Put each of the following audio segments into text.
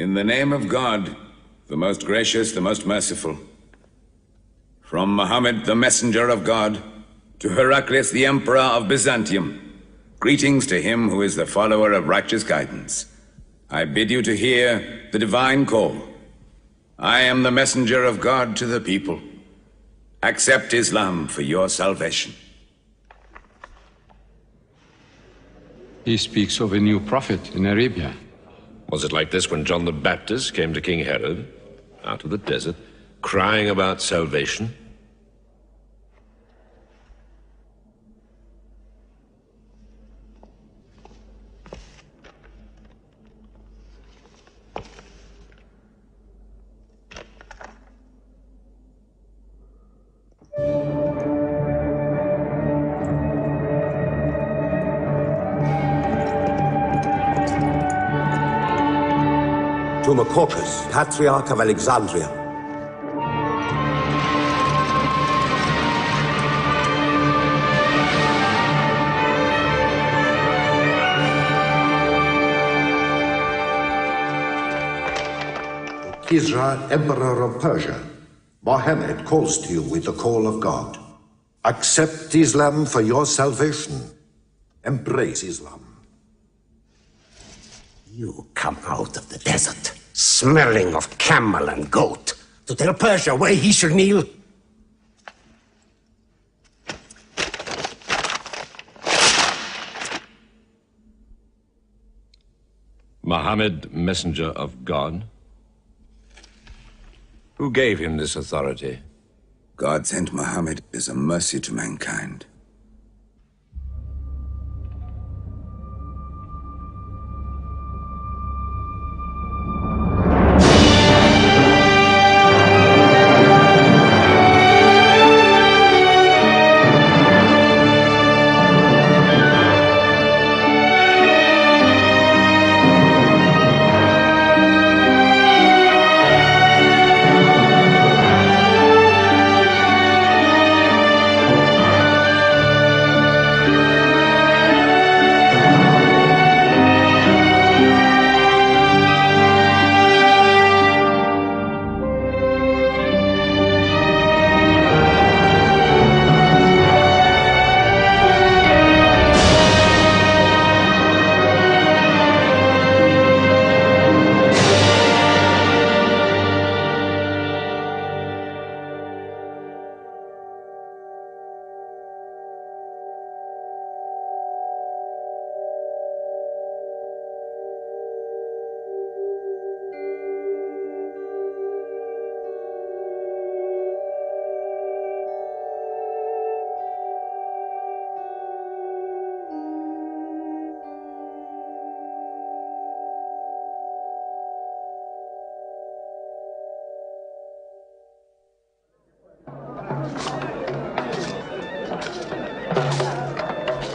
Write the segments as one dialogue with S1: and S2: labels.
S1: In the name of God, the most gracious, the most merciful. From Muhammad, the messenger of God, to Heraclius, the emperor of Byzantium, greetings to him who is the follower of righteous guidance. I bid you to hear the divine call. I am the messenger of God to the people. Accept Islam for your salvation.
S2: He speaks of a new prophet in Arabia.
S3: Was it like this when John the Baptist came to King Herod, out of the desert, crying about salvation?
S4: To Macaucus, Patriarch of Alexandria.
S5: Kisra, Emperor of Persia, Mohammed calls to you with the call of God. Accept Islam for your salvation. Embrace Islam.
S6: You come out of the desert, smelling of camel and goat, to tell Persia where he should kneel?
S3: Muhammad, messenger of God? Who gave him this authority?
S1: God sent Muhammad as a mercy to mankind.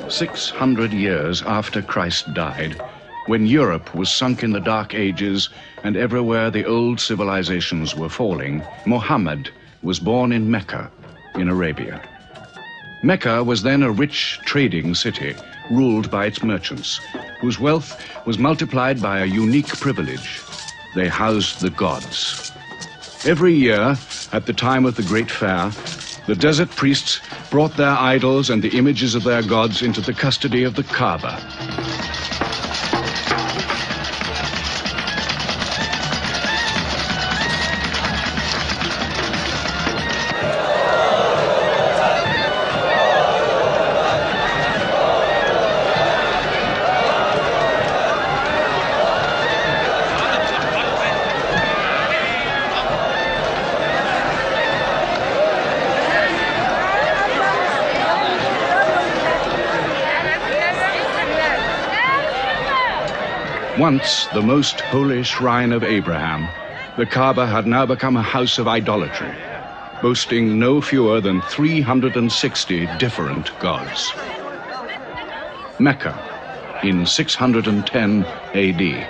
S7: "600 years after Christ died, when Europe was sunk in the Dark Ages and everywhere the old civilizations were falling, Muhammad was born in Mecca, in Arabia. Mecca was then a rich trading city ruled by its merchants, whose wealth was multiplied by a unique privilege. They housed the gods. Every year, at the time of the Great Fair, the desert priests brought their idols and the images of their gods into the custody of the Kaaba. Once the most holy shrine of Abraham, the Kaaba had now become a house of idolatry, boasting no fewer than 360 different gods. Mecca, in 610 AD.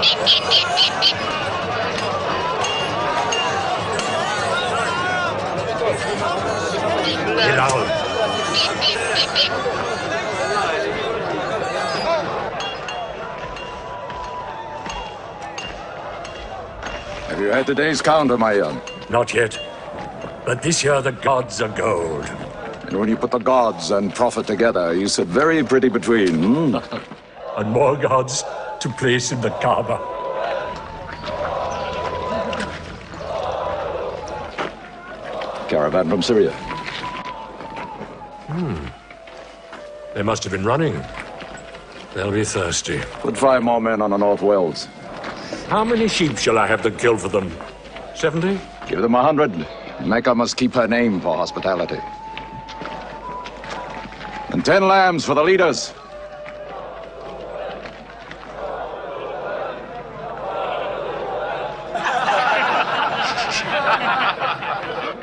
S6: Get out.
S8: Have you had today's counter, my young?
S6: Not yet. But this year the gods are gold.
S8: And when you put the gods and profit together, you sit very pretty between,
S6: And more gods to place in the Kaaba.
S8: Caravan from Syria.
S6: They must have been running. They'll be thirsty.
S8: Put 5 more men on the North Wells.
S6: How many sheep shall I have to kill for them? 70?
S8: Give them 100. Mecca must keep her name for hospitality. And 10 lambs for the leaders.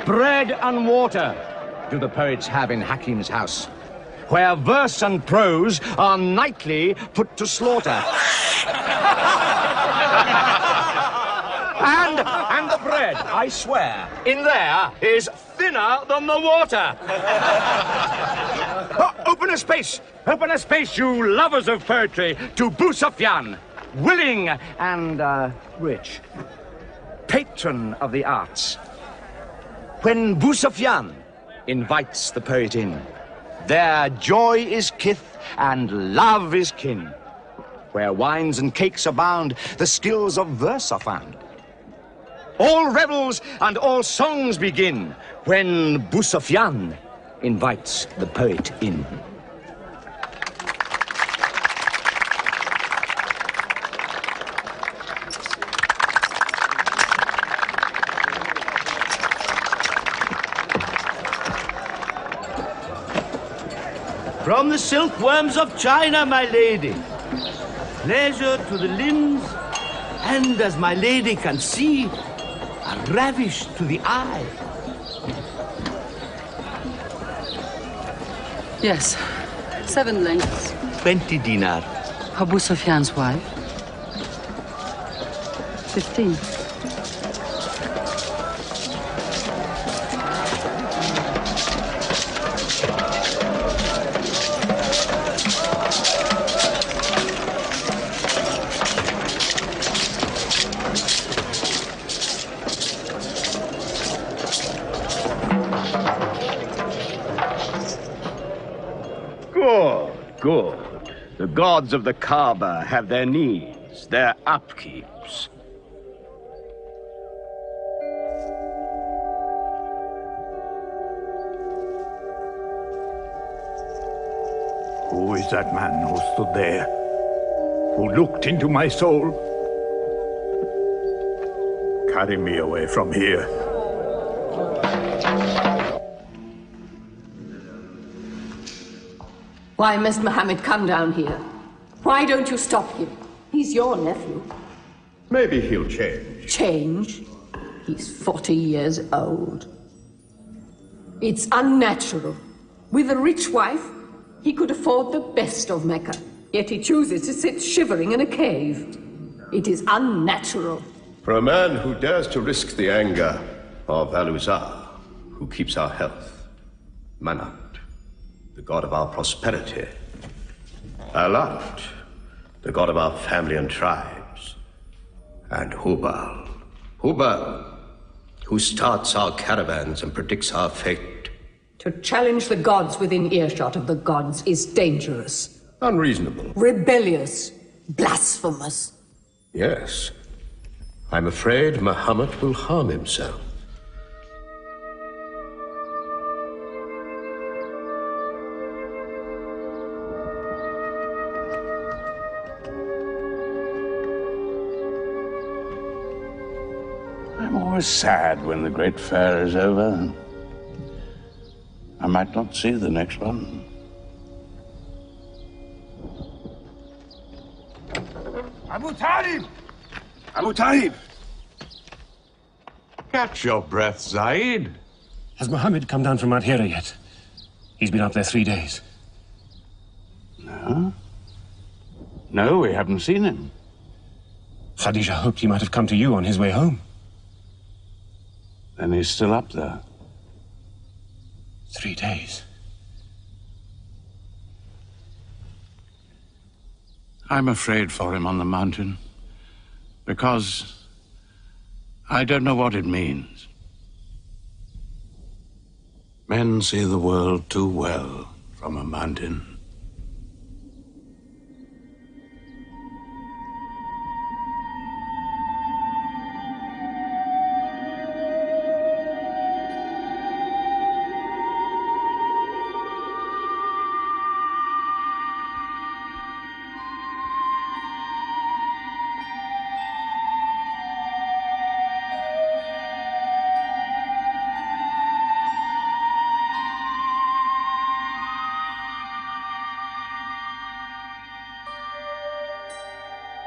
S9: Bread and water do the poets have in Hakim's house, where verse and prose are nightly put to slaughter. And the bread, I swear, in there is thinner than the water. Open a space, you lovers of poetry, to Abu Sufyan, willing and rich, patron of the arts. When Abu Sufyan invites the poet in, there joy is kith and love is kin. Where wines and cakes abound, the skills of verse are found. All revels and all songs begin when Abu Sufyan invites the poet in.
S10: From the silkworms of China, my lady. Pleasure to the limbs, and as my lady can see, a ravish to the eye.
S11: Yes, 7 lengths.
S10: 20 dinar.
S11: Abu Sufyan's wife. 15.
S9: Good. The gods of the Kaaba have their needs, their upkeeps.
S12: Who is that man who stood there? Who looked into my soul? Carry me away from here.
S13: Why must Muhammad come down here? Why don't you stop him? He's your nephew.
S14: Maybe he'll change.
S13: Change? He's 40 years old. It's unnatural. With a rich wife, he could afford the best of Mecca. Yet he chooses to sit shivering in a cave. It is unnatural.
S14: For a man who dares to risk the anger of Ar-Risalah, who keeps our health, Manat, the god of our prosperity, Alat, the god of our family and tribes, and Hubal, who starts our caravans and predicts our fate.
S13: To challenge the gods within earshot of the gods is dangerous.
S14: Unreasonable.
S13: Rebellious. Blasphemous.
S14: Yes. I'm afraid Muhammad will harm himself.
S12: I'm always sad when the great fair is over. I might not see the next one.
S15: Abu Talib! Abu Talib!
S12: Catch your breath, Zaid.
S16: Has Muhammad come down from Mount Hira yet? He's been up there 3 days.
S12: No? No, we haven't seen him.
S16: Khadija hoped he might have come to you on his way home.
S12: Then he's still up there.
S16: 3 days.
S12: I'm afraid for him on the mountain, because I don't know what it means. Men see the world too well from a mountain.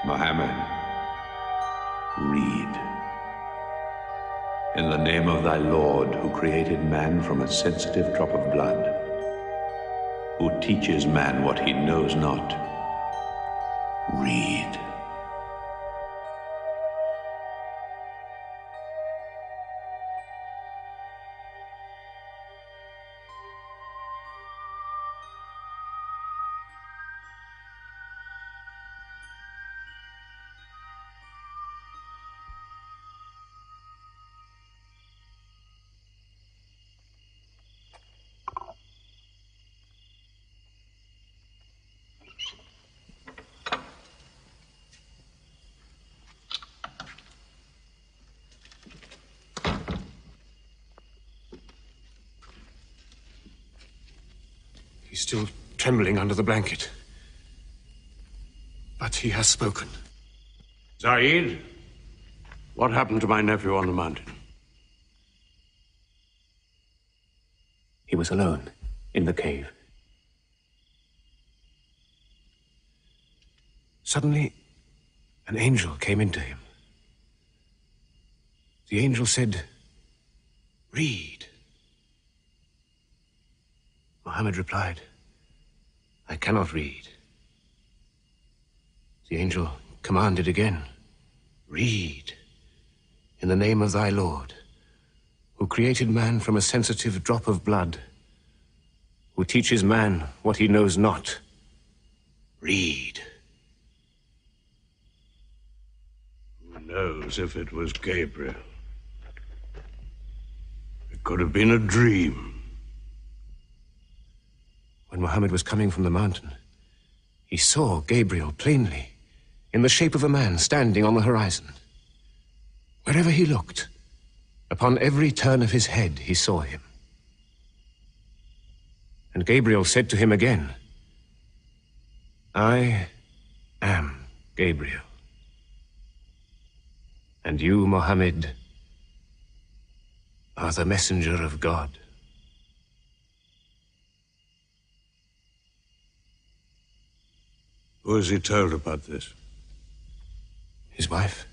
S3: Mohammed, read. In the name of thy Lord, who created man from a sensitive drop of blood, who teaches man what he knows not, read.
S16: He's still trembling under the blanket. But he has spoken.
S12: Zaid, what happened to my nephew on the mountain?
S16: He was alone in the cave. Suddenly, an angel came into him. The angel said, "Read." Mohammed replied, "I cannot read." The angel commanded again, "Read, in the name of thy Lord, who created man from a sensitive drop of blood, who teaches man what he knows not. Read."
S12: Who knows if it was Gabriel? It could have been a dream.
S16: When Mohammed was coming from the mountain, he saw Gabriel plainly, in the shape of a man standing on the horizon. Wherever he looked, upon every turn of his head, he saw him. And Gabriel said to him again, "I am Gabriel. And you, Mohammed, are the messenger of God."
S12: Who has he told about this?
S16: His wife,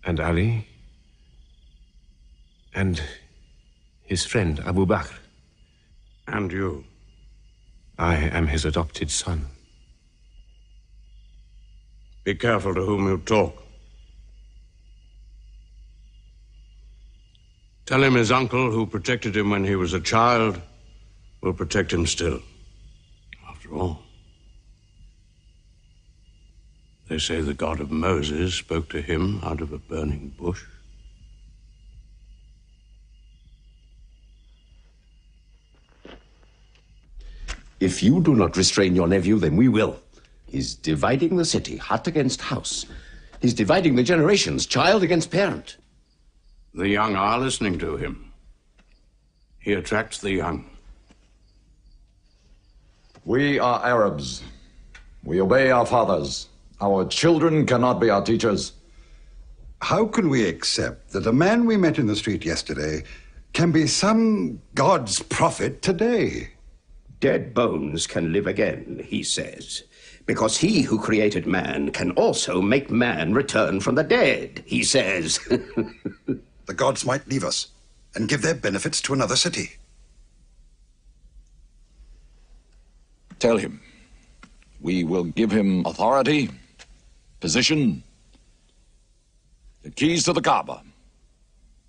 S16: and Ali, and his friend Abu Bakr.
S12: And you?
S16: I am his adopted son.
S12: Be careful to whom you talk. Tell him his uncle, who protected him when he was a child, will protect him still. After all, they say the God of Moses spoke to him out of a burning bush.
S6: If you do not restrain your nephew, then we will. He's dividing the city, hut against house. He's dividing the generations, child against parent.
S12: The young are listening to him. He attracts the young.
S17: We are Arabs. We obey our fathers. Our children cannot be our teachers.
S18: How can we accept that the man we met in the street yesterday can be some God's prophet today?
S6: Dead bones can live again, he says, because he who created man can also make man return from the dead, he says.
S18: The gods might leave us and give their benefits to another city.
S17: Tell him we will give him authority, position, The keys to the Kaaba.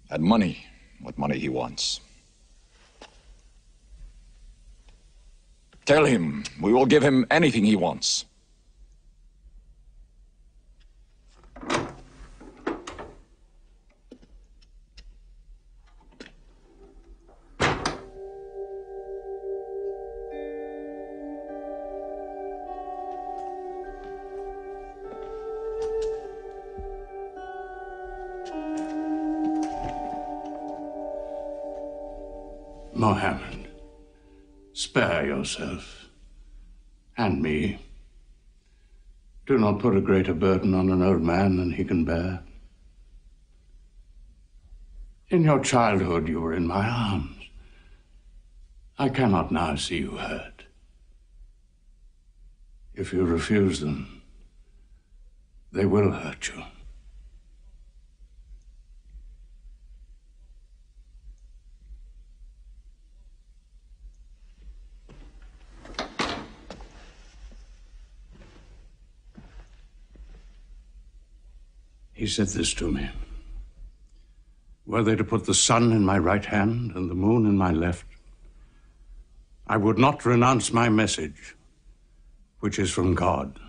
S17: And money, what money he wants. Tell him we will give him anything he wants.
S12: Mohammed, spare yourself and me. Do not put a greater burden on an old man than he can bear. In your childhood, you were in my arms. I cannot now see you hurt. If you refuse them, they will hurt you. He said this to me. Were they to put the sun in my right hand and the moon in my left, I would not renounce my message, which is from God.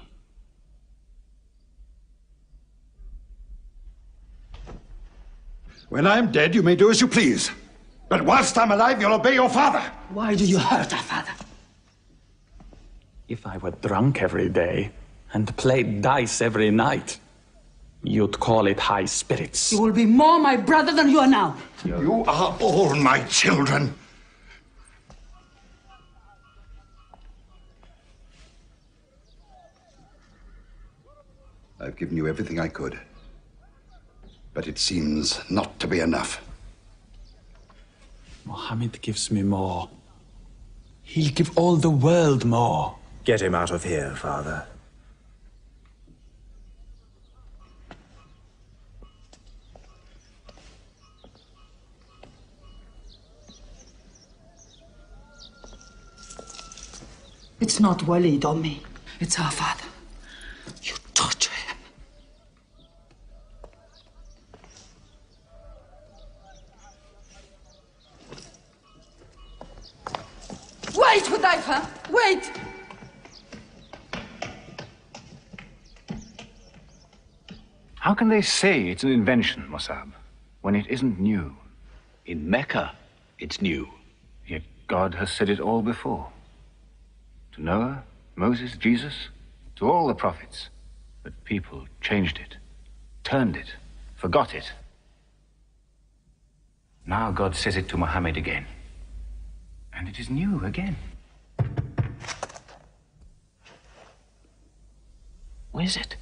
S18: When I'm dead, you may do as you please. But whilst I'm alive, you'll obey your father.
S19: Why do you hurt our father?
S20: If I were drunk every day and played dice every night, you'd call it high spirits.
S19: You will be more my brother than you are now.
S18: You are all my children. I've given you everything I could. But it seems not to be enough.
S20: Mohammed gives me more. He'll give all the world more.
S21: Get him out of here, Father.
S19: It's not Walid or me. It's our father. You torture him. Wait, Hudayfa! Wait!
S9: How can they say it's an invention, Mossab, when it isn't new?
S6: In Mecca, it's new.
S9: Yet God has said it all before. To Noah, Moses, Jesus, to all the prophets. But people changed it, turned it, forgot it. Now God says it to Muhammad again. And it is new again.
S6: Where is it?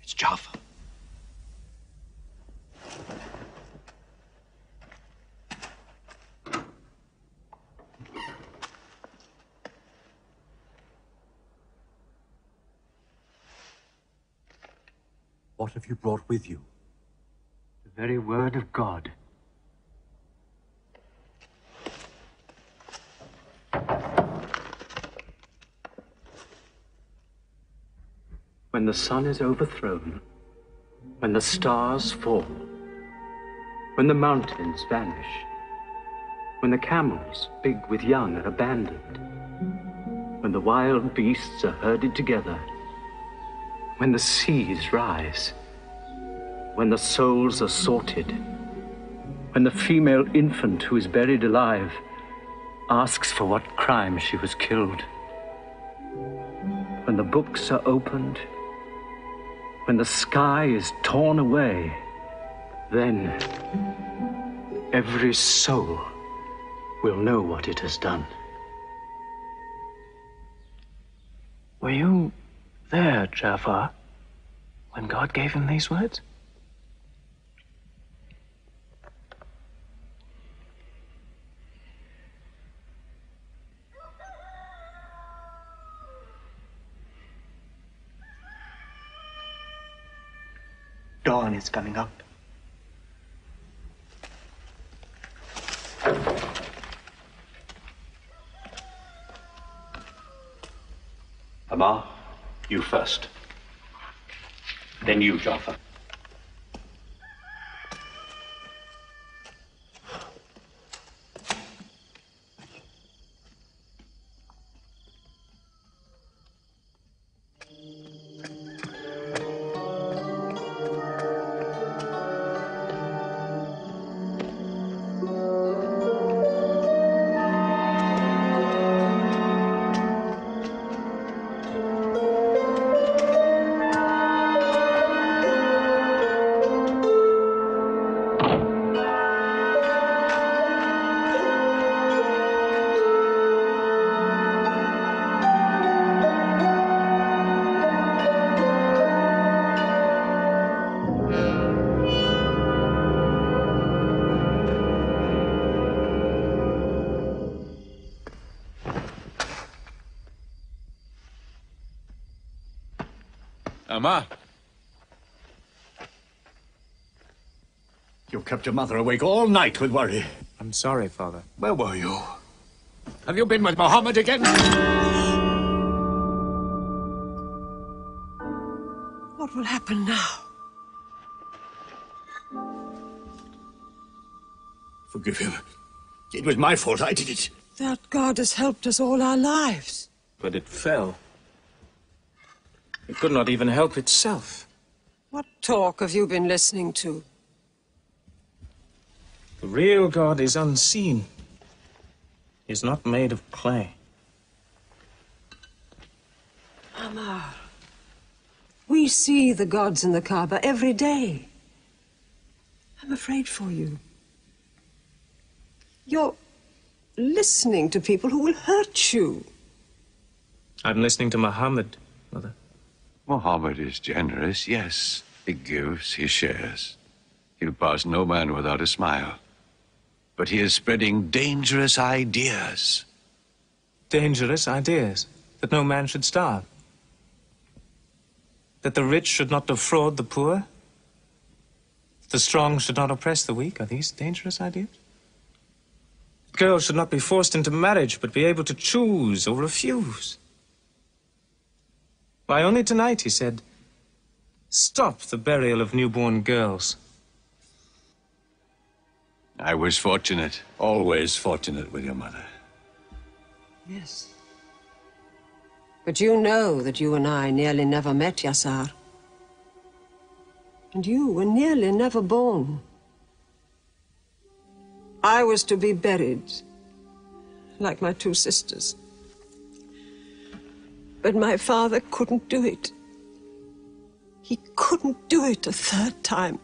S6: It's Jaffa.
S22: What have you brought with you?
S9: The very word of God.
S20: When the sun is overthrown, when the stars fall, when the mountains vanish, when the camels, big with young, are abandoned, when the wild beasts are herded together, when the seas rise, when the souls are sorted, when the female infant who is buried alive asks for what crime she was killed, when the books are opened, when the sky is torn away, then every soul will know what it has done. Were you there, Jafar, when God gave him these words?
S21: Dawn is coming up.
S6: Amar, you first. Then you, Jafar.
S2: Amma.
S4: You kept your mother awake all night with worry.
S16: I'm sorry, Father.
S4: Where were you?
S2: Have you been with Mohammed again?
S23: What will happen now?
S4: Forgive him. It was my fault. I did it.
S23: That God has helped us all our lives.
S16: But it fell. It could not even help itself.
S23: What talk have you been listening to?
S16: The real God is unseen. He is not made of clay.
S23: Amar, we see the gods in the Kaaba every day. I'm afraid for you. You're listening to people who will hurt you.
S16: I'm listening to Muhammad, Mother.
S3: Muhammad is generous, yes. He gives, he shares. He'll pass no man without a smile. But he is spreading dangerous ideas.
S16: Dangerous ideas? That no man should starve? That the rich should not defraud the poor? That the strong should not oppress the weak? Are these dangerous ideas? Girls should not be forced into marriage, but be able to choose or refuse. Why, only tonight he said, stop the burial of newborn girls.
S3: I was fortunate, always fortunate with your mother.
S23: Yes. But you know that you and I nearly never met, Yassar. And you were nearly never born. I was to be buried, like my two sisters. But my father couldn't do it. He couldn't do it a third time.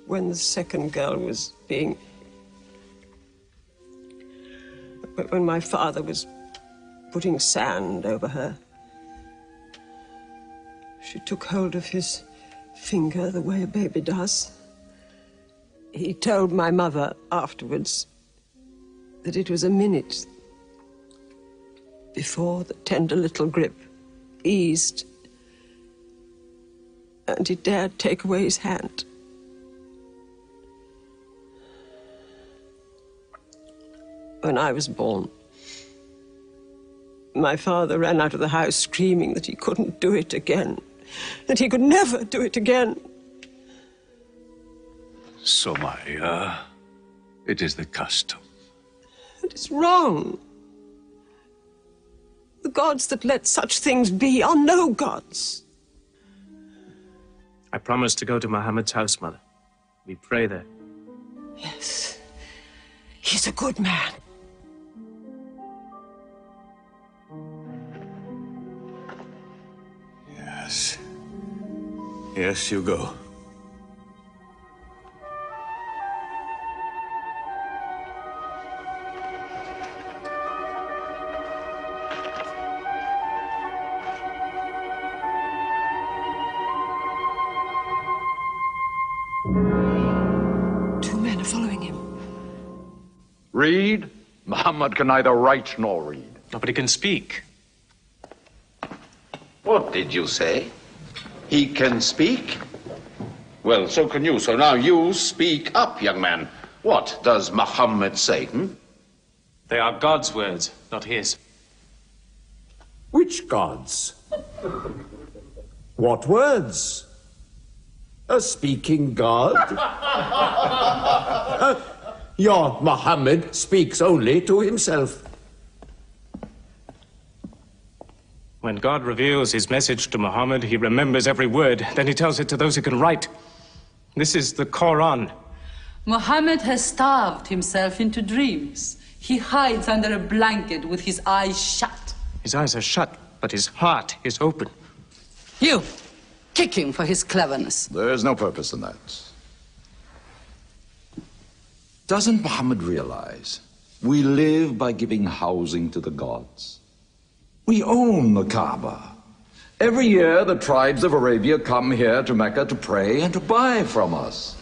S23: When the second girl was being... When my father was putting sand over her, she took hold of his finger the way a baby does. He told my mother afterwards that it was a minute before the tender little grip eased and he dared take away his hand. When I was born, my father ran out of the house screaming that he couldn't do it again, that he could never do it again.
S3: So, Maya, it is the custom.
S23: It is wrong. The gods that let such things be are no gods.
S16: I promised to go to Muhammad's house, Mother. We pray there.
S23: Yes. He's a good man.
S14: Yes. Yes, you go.
S23: Two men are following him.
S17: Read? Muhammad can neither write nor read.
S16: Nobody can speak.
S6: What did you say? He can speak? Well, so can you. So now you speak up, young man. What does Muhammad say?
S16: They are God's words, not his.
S24: Which gods? What words? A speaking God? Your Muhammad speaks only to himself.
S16: When God reveals his message to Muhammad, he remembers every word. Then he tells it to those who can write. This is the Quran.
S11: Muhammad has starved himself into dreams. He hides under a blanket with his eyes shut.
S16: His eyes are shut, but his heart is open.
S11: You, kick him for his cleverness.
S17: There is no purpose in that. Doesn't Muhammad realize we live by giving housing to the gods? We own the Kaaba. Every year, the tribes of Arabia come here to Mecca to pray and to buy from us.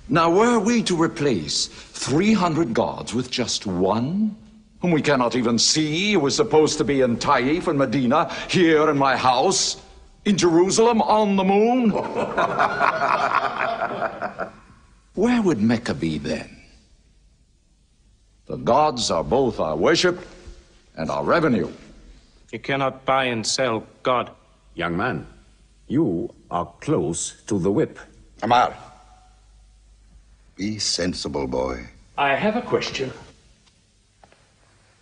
S17: Now, were we to replace 300 gods with just one, whom we cannot even see, who is supposed to be in Taif and Medina, here in my house, in Jerusalem, on the moon? Where would Mecca be then? The gods are both our worship and our revenue.
S16: You cannot buy and sell God.
S24: Young man, you are close to the whip.
S18: Amar, be sensible, boy.
S4: I have a question.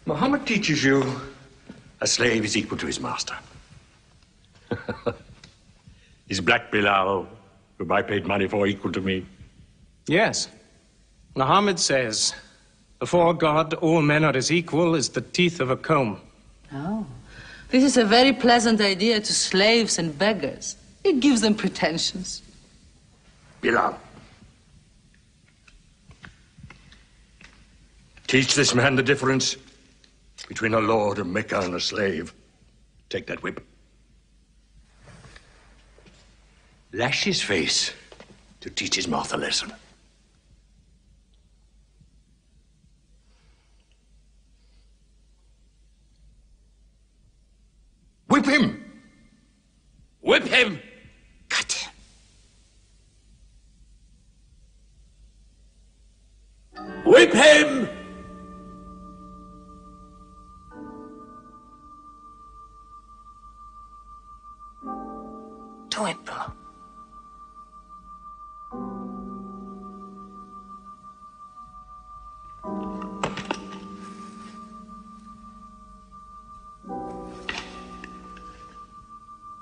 S4: Muhammad teaches you a slave is equal to his master. Is Black Bilal, whom I paid money for, equal to me?
S16: Yes. Muhammad says, before God, all men are as equal as the teeth of a comb.
S11: Oh, this is a very pleasant idea to slaves and beggars. It gives them pretensions.
S4: Bilal, teach this man the difference between a lord of Mecca and a slave. Take that whip. Lash his face to teach his mouth a lesson. Whip him! Whip him! Cut him! Whip him!
S11: Do it, bro.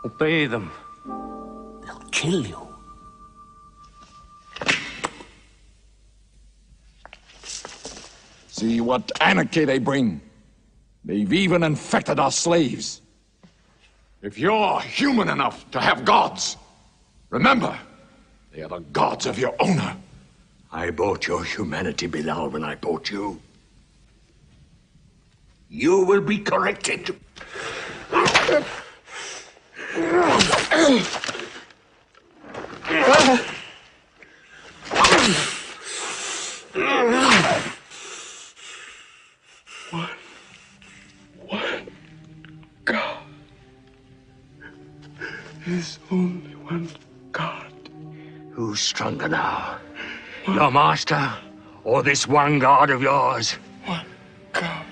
S16: Obey them.
S11: They'll kill you.
S17: See what anarchy they bring. They've even infected our slaves. If you're human enough to have gods, remember, they are the gods of your owner.
S4: I bought your humanity, Bilal, when I bought you. You will be corrected.
S1: There's only one God.
S4: Who's stronger now? Your master or this one God of yours?
S1: One God.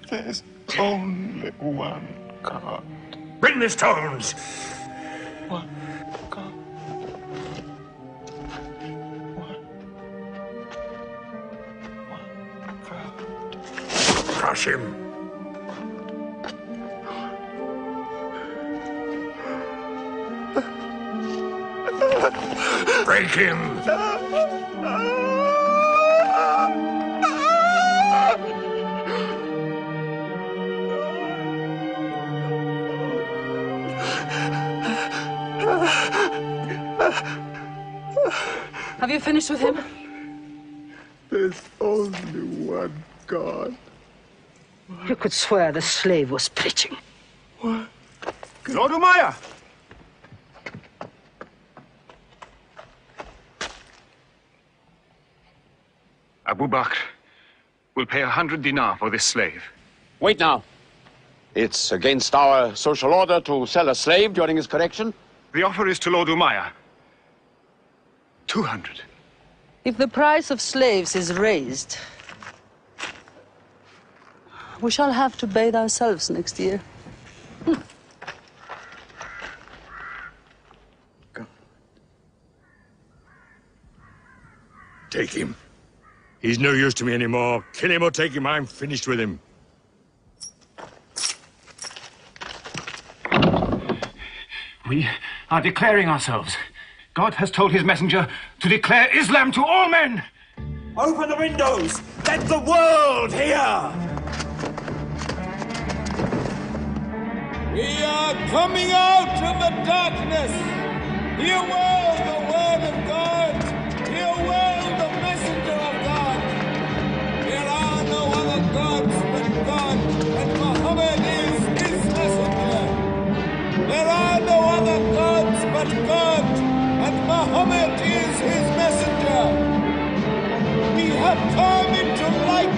S1: There's only one God.
S4: Bring the stones!
S1: One God. One God.
S4: Crush him. Break him!
S11: Have you finished with him?
S1: There's only one God.
S19: You could swear the slave was preaching.
S1: What?
S15: Lord Umayyah!
S3: Abu Bakr will pay 100 dinar for this slave.
S6: Wait now. It's against our social order to sell a slave during his correction.
S3: The offer is to Lord Umayyah. 200.
S11: If the price of slaves is raised, we shall have to bathe ourselves next year.
S4: Take him. He's no use to me anymore. Kill him or take him. I'm finished with him.
S15: We are declaring ourselves. God has told his messenger to declare Islam to all men.
S5: Open the windows! Let the world hear!
S7: We are coming out of the darkness. Hear well the word of God. Hear well the messenger of God. There are no other gods but God, and Muhammad is his messenger. There are no other gods but God, and Muhammad is his messenger. We have come into light.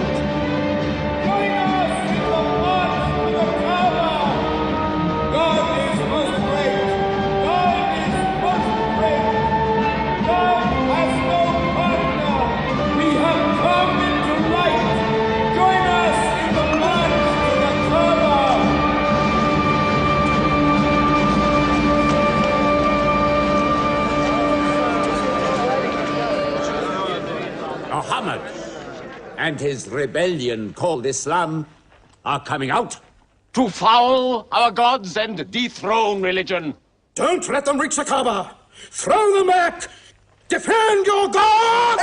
S24: and his rebellion called Islam are coming out.
S8: To foul our gods and dethrone religion.
S10: Don't let them reach the Kaaba. Throw them back. Defend your God!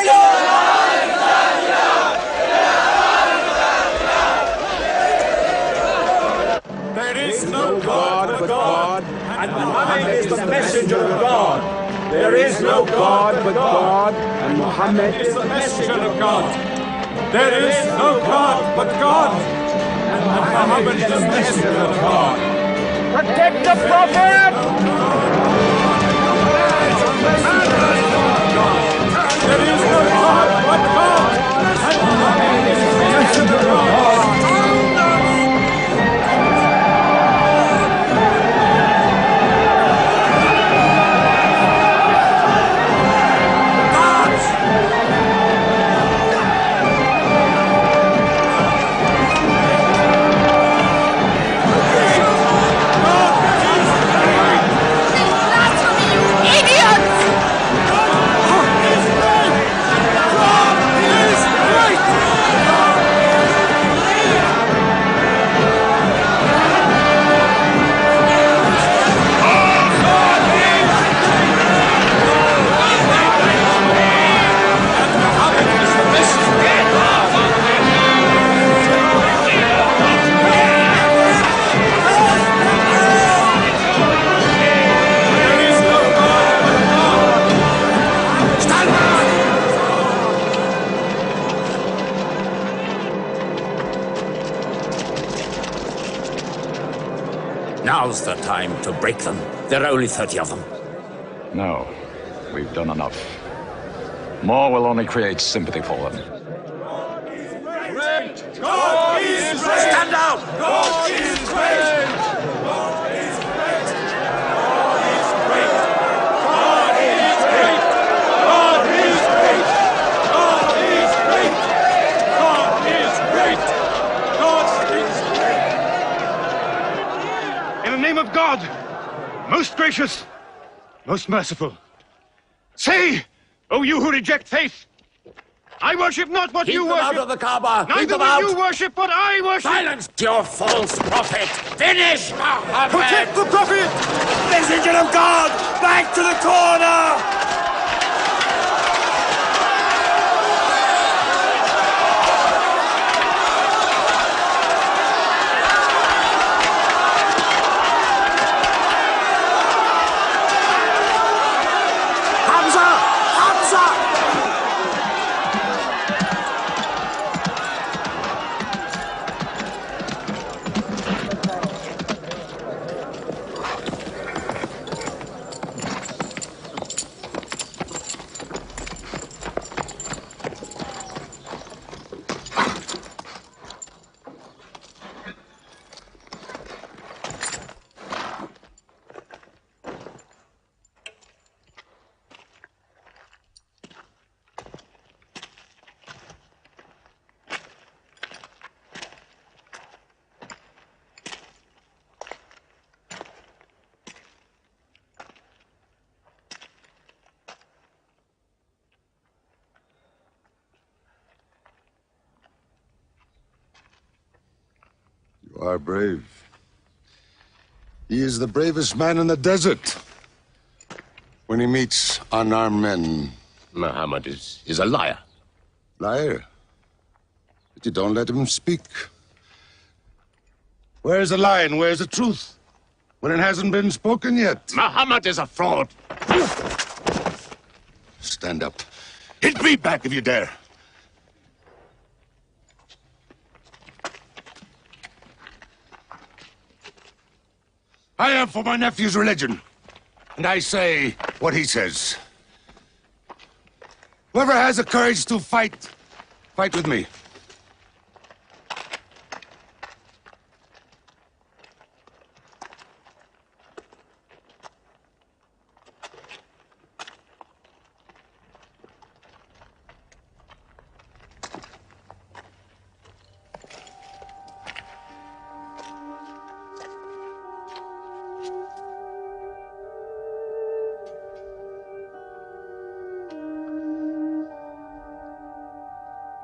S10: There is no God but God, and Muhammad is the messenger of God. There is no God but God, and Muhammad is the messenger of God. There is no God but God, and Muhammad is the messenger of God. Protect the Prophet! There is no God but God, and Muhammad is the messenger of God.
S24: Now's the time to break them. There are only 30 of them.
S17: No, we've done enough. More will only create sympathy for them.
S10: God is great!
S24: Stand down!
S10: God is great! God is great! God is great! God is great! God is great! God is great! God is great! God is great!
S15: In the name of God, most gracious, most merciful, say, O you who reject faith, I worship not what you
S24: Keep them
S15: worship.
S24: out of the Kaaba! Keep
S15: Neither
S24: them
S15: will
S24: out!
S15: you worship what I worship.
S24: Silence your false prophet! Finish Muhammad!
S15: Protect the prophet!
S5: Messenger of God, back to the corner!
S12: You are brave. He is the bravest man in the desert. When he meets unarmed men...
S3: Muhammad is a liar.
S12: Liar? But you don't let him speak. Where's the lie and where's the truth? When it hasn't been spoken yet.
S3: Muhammad is a fraud.
S12: Stand up. Hit me back if you dare. I am for my nephew's religion. And I say what he says. Whoever has the courage to fight, fight with me.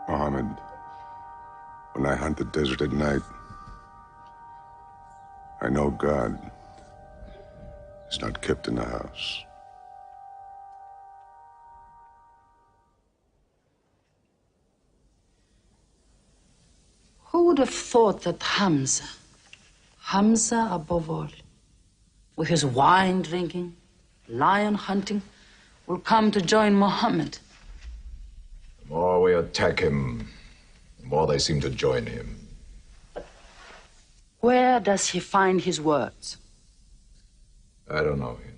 S12: Mohammed. I hunt the desert at night, I know God is not kept in the house.
S11: Who would have thought that Hamza above all, with his wine drinking, lion hunting, will come to join Muhammad?
S17: The more we attack him, the more they seem to join him.
S11: Where does he find his words?
S17: I don't know him.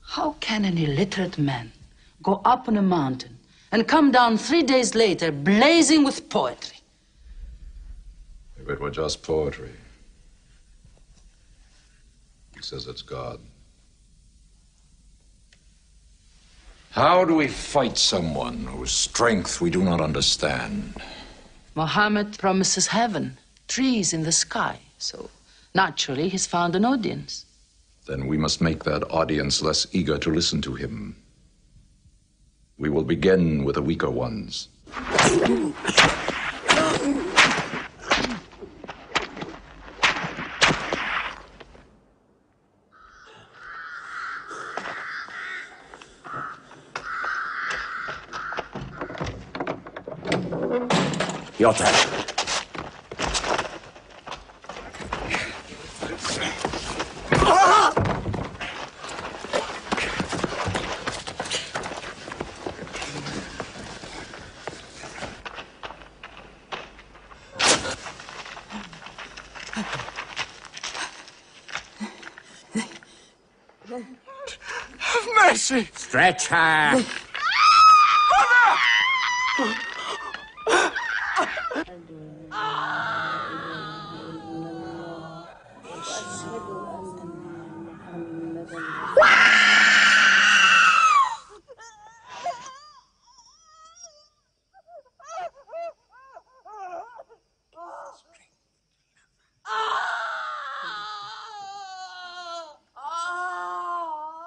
S11: How can an illiterate man go up on a mountain and come down 3 days later blazing with poetry?
S17: If it were just poetry. He says it's God. How do we fight someone whose strength we do not understand?
S11: Muhammad promises heaven, trees in the sky, so naturally he's found an audience.
S17: Then we must make that audience less eager to listen to him. We will begin with the weaker ones.
S24: Your turn.
S1: Have mercy!
S24: Stretch her.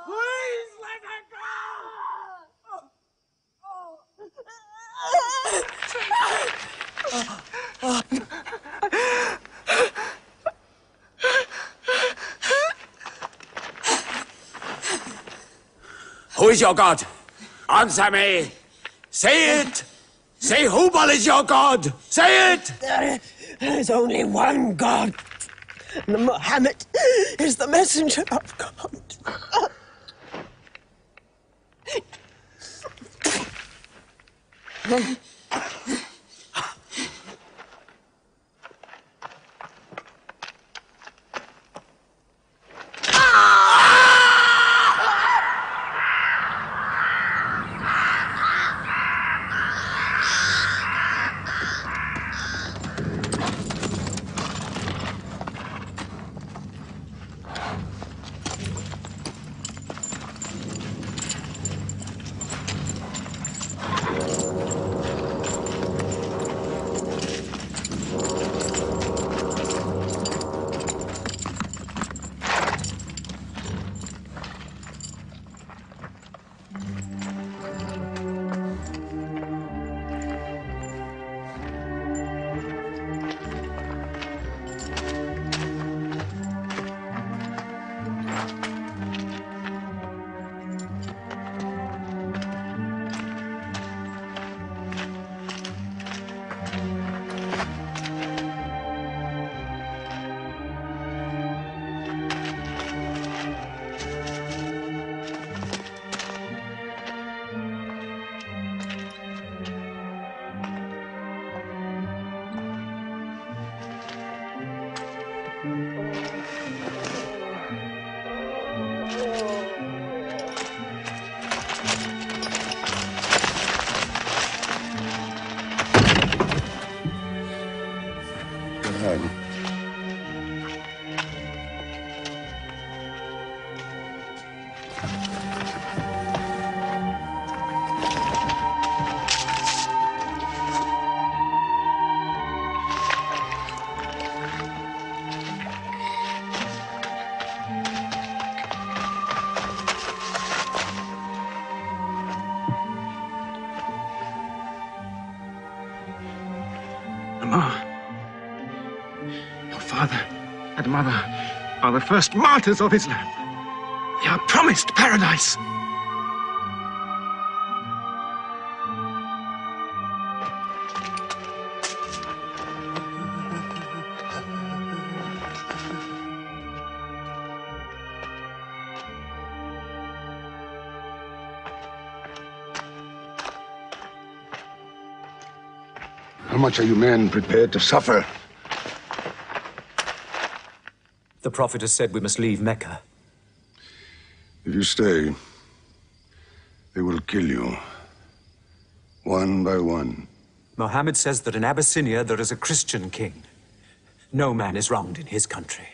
S1: Please let her
S24: Who is your God? Answer me. Say it. Say Hubal is your God. Say it.
S23: There is only one God. And Muhammad is the messenger of God.
S15: Your father and mother are the first martyrs of Islam. They are promised paradise.
S12: How much are you men prepared to suffer?
S9: The Prophet has said we must leave Mecca.
S12: If you stay, they will kill you. One by one.
S9: Mohammed says that in Abyssinia there is a Christian king. No man is wronged in his country.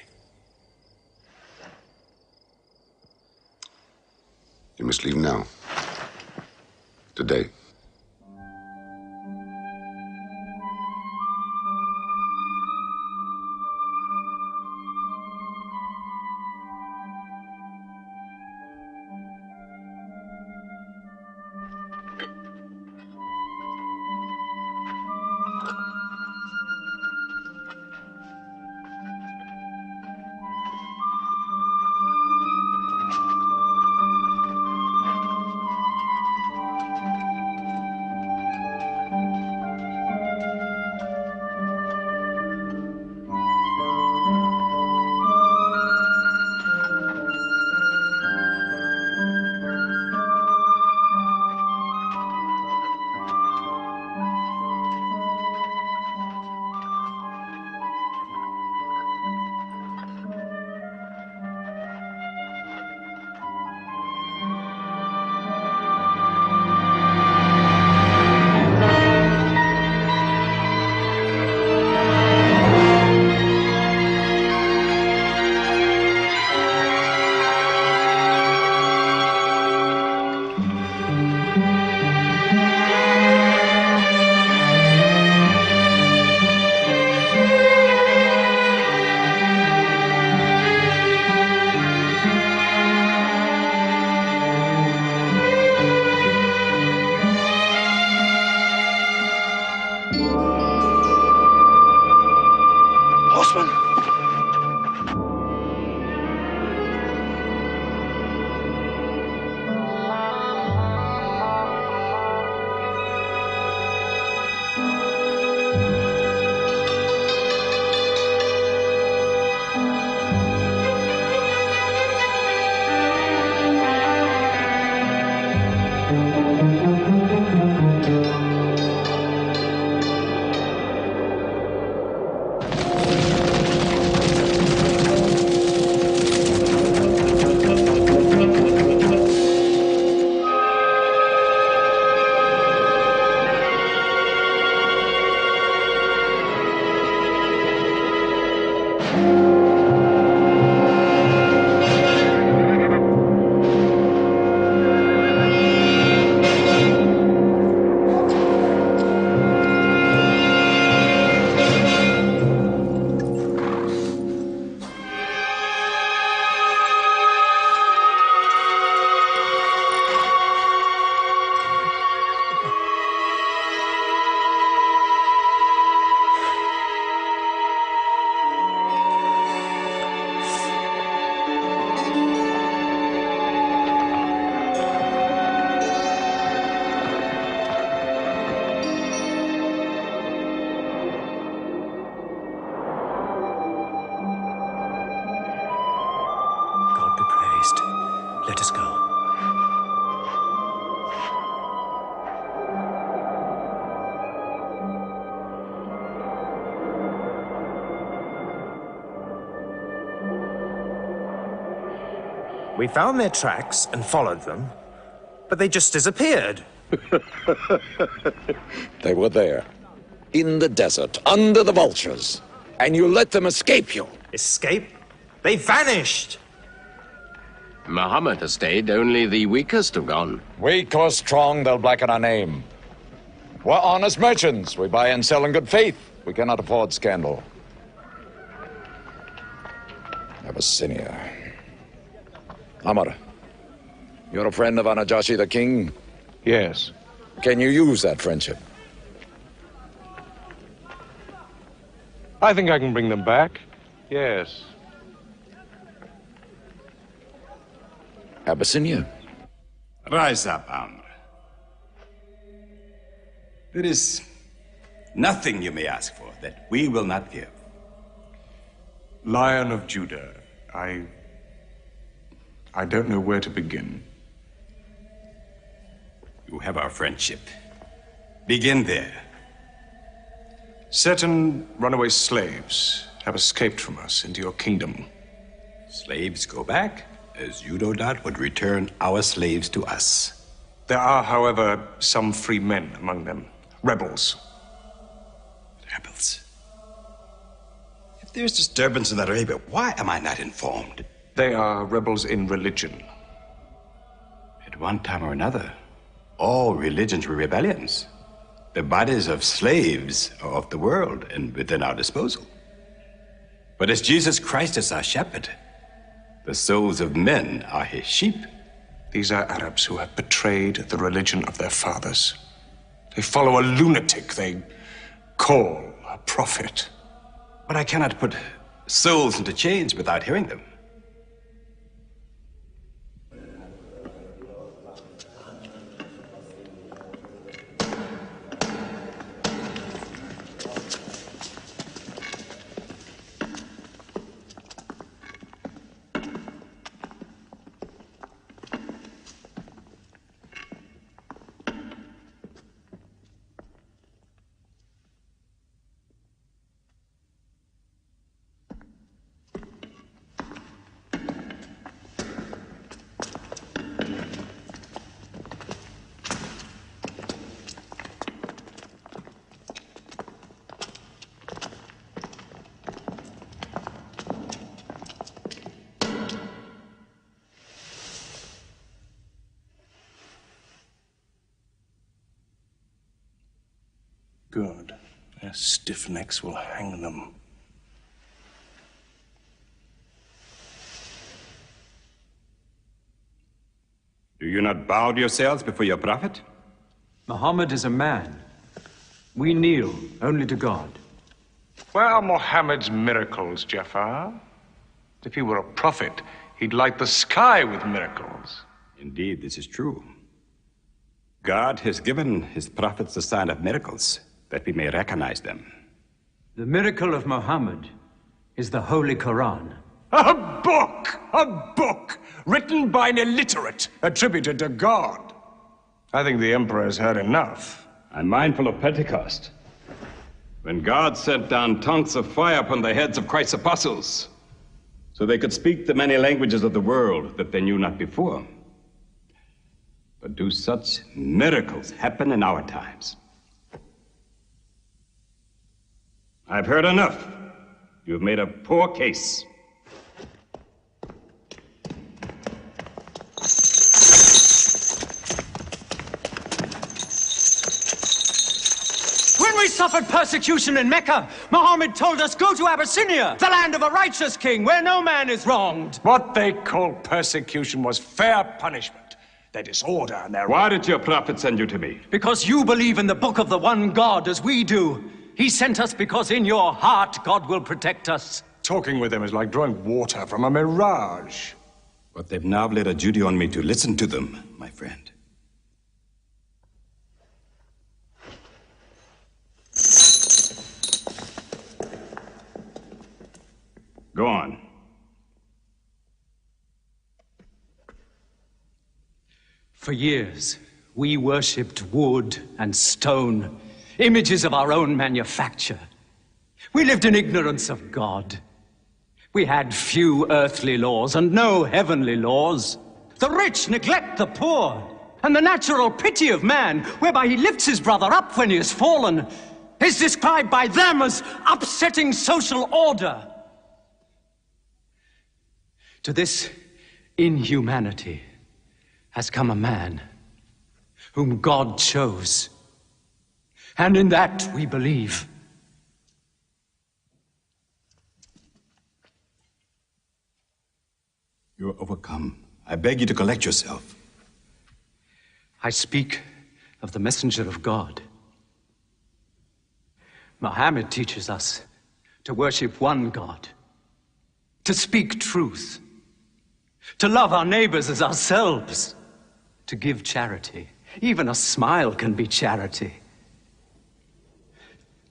S12: You must leave now. Today.
S9: Let us go.
S13: We found their tracks and followed them, but they just disappeared.
S17: They were there, in the desert, under the vultures, and you let them escape you.
S13: Escape? They vanished!
S8: Muhammad has stayed, only the weakest have gone.
S17: Weak or strong, they'll blacken our name. We're honest merchants. We buy and sell in good faith. We cannot afford scandal. Abyssinia. Amr, you're a friend of Anajashi the king?
S16: Yes.
S17: Can you use that friendship?
S15: I think I can bring them back. Yes.
S17: Abyssinia.
S2: Rise up, Amr. There is nothing you may ask for that we will not give.
S15: Lion of Judah, I don't know where to begin.
S2: You have our friendship. Begin there.
S15: Certain runaway slaves have escaped from us into your kingdom.
S2: Slaves go back, as you no doubt would return our slaves to us.
S15: There are, however, some free men among them. Rebels.
S2: Rebels? If there's disturbance in Arabia, why am I not informed?
S15: They are rebels in religion.
S2: At one time or another, all religions were rebellions. The bodies of slaves are of the world and within our disposal. But as Jesus Christ is our shepherd, the souls of men are his sheep.
S15: These are Arabs who have betrayed the religion of their fathers. They follow a lunatic they call a prophet.
S2: But I cannot put souls into chains without hearing them.
S15: Good. Their stiff necks will hang them.
S2: Do you not bow yourselves before your prophet?
S9: Muhammad is a man. We kneel only to God.
S15: Where are Muhammad's miracles, Jafar? If he were a prophet, he'd light the sky with miracles.
S2: Indeed, this is true. God has given his prophets the sign of miracles, that we may recognize them.
S9: The miracle of Muhammad is the Holy Quran.
S15: A book! A book! Written by an illiterate, attributed to God. I think the Emperor has heard enough.
S2: I'm mindful of Pentecost, when God sent down tongues of fire upon the heads of Christ's apostles, so they could speak the many languages of the world that they knew not before. But do such miracles happen in our times? I've heard enough. You've made a poor case.
S9: When we suffered persecution in Mecca, Muhammad told us, go to Abyssinia, the land of a righteous king, where no man is wronged.
S15: What they called persecution was fair punishment. Their disorder and their...
S2: Why did your prophet send you to me?
S9: Because you believe in the book of the one God as we do. He sent us because in your heart God will protect us.
S15: Talking with them is like drawing water from a mirage.
S2: But they've now laid a duty on me to listen to them, my friend. Go on.
S9: For years, we worshipped wood and stone, images of our own manufacture. We lived in ignorance of God. We had few earthly laws and no heavenly laws. The rich neglect the poor, and the natural pity of man, whereby he lifts his brother up when he has fallen, is described by them as upsetting social order. To this inhumanity has come a man whom God chose. And in that we believe.
S2: You are overcome. I beg you to collect yourself.
S9: I speak of the messenger of God. Muhammad teaches us to worship one God, to speak truth, to love our neighbors as ourselves, to give charity. Even a smile can be charity.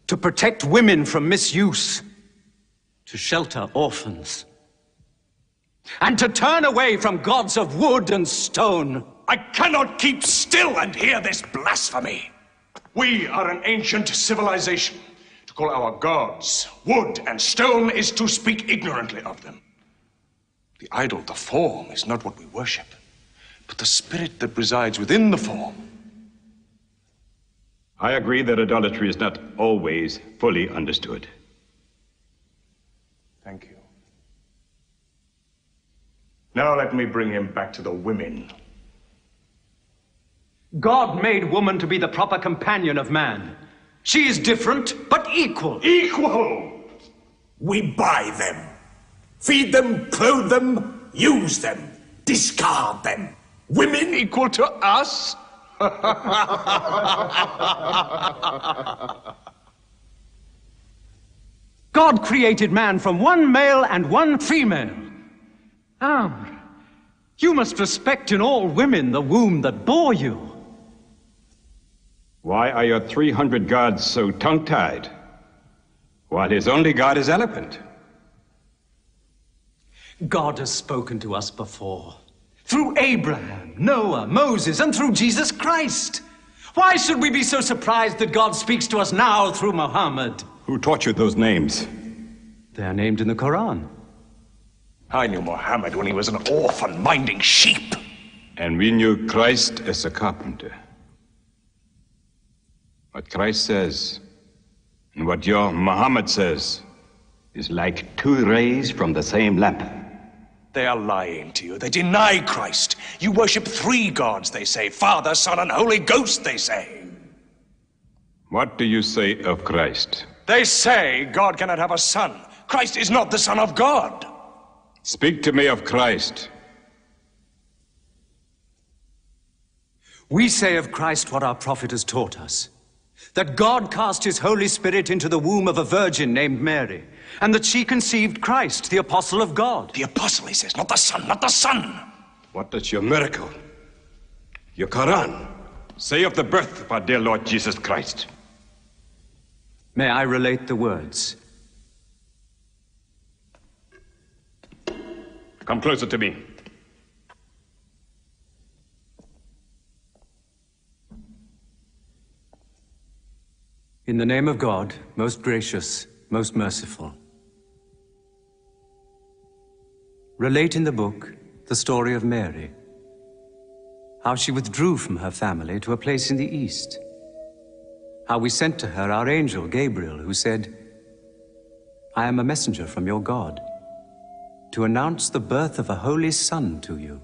S9: To protect women from misuse, to shelter orphans, and to turn away from gods of wood and stone.
S15: I cannot keep still and hear this blasphemy. We are an ancient civilization. To call our gods wood and stone is to speak ignorantly of them. The idol, the form, is not what we worship, but the spirit that resides within the form.
S2: I agree that idolatry is not always fully understood.
S15: Thank you. Now let me bring him back to the women.
S9: God made woman to be the proper companion of man. She is different, but equal.
S15: Equal!
S24: We buy them. Feed them, clothe them, use them, discard them. Women
S15: equal to us?
S9: God created man from one male and one female. You must respect in all women the womb that bore you.
S2: Why are your 300 gods so tongue-tied, while his only god is eloquent?
S9: God has spoken to us before, through Abraham, Noah, Moses, and through Jesus Christ. Why should we be so surprised that God speaks to us now through Muhammad?
S2: Who taught you those names?
S9: They are named in the Quran.
S15: I knew Muhammad when he was an orphan minding sheep.
S2: And we knew Christ as a carpenter. What Christ says and what your Muhammad says is like two rays from the same lamp.
S15: They are lying to you. They deny Christ. You worship 3 gods, they say. Father, Son, and Holy Ghost, they say.
S2: What do you say of Christ?
S15: They say God cannot have a son. Christ is not the Son of God.
S2: Speak to me of Christ.
S9: We say of Christ what our prophet has taught us. That God cast his Holy Spirit into the womb of a virgin named Mary, and that she conceived Christ, the apostle of God.
S15: The apostle, he says, not the son, not the son.
S2: What does your miracle, your Quran, say of the birth of our dear Lord Jesus Christ?
S9: May I relate the words?
S2: Come closer to me.
S9: In the name of God, most gracious, most merciful. Relate in the book the story of Mary, how she withdrew from her family to a place in the east, how we sent to her our angel Gabriel, who said, I am a messenger from your God, to announce the birth of a holy son to you.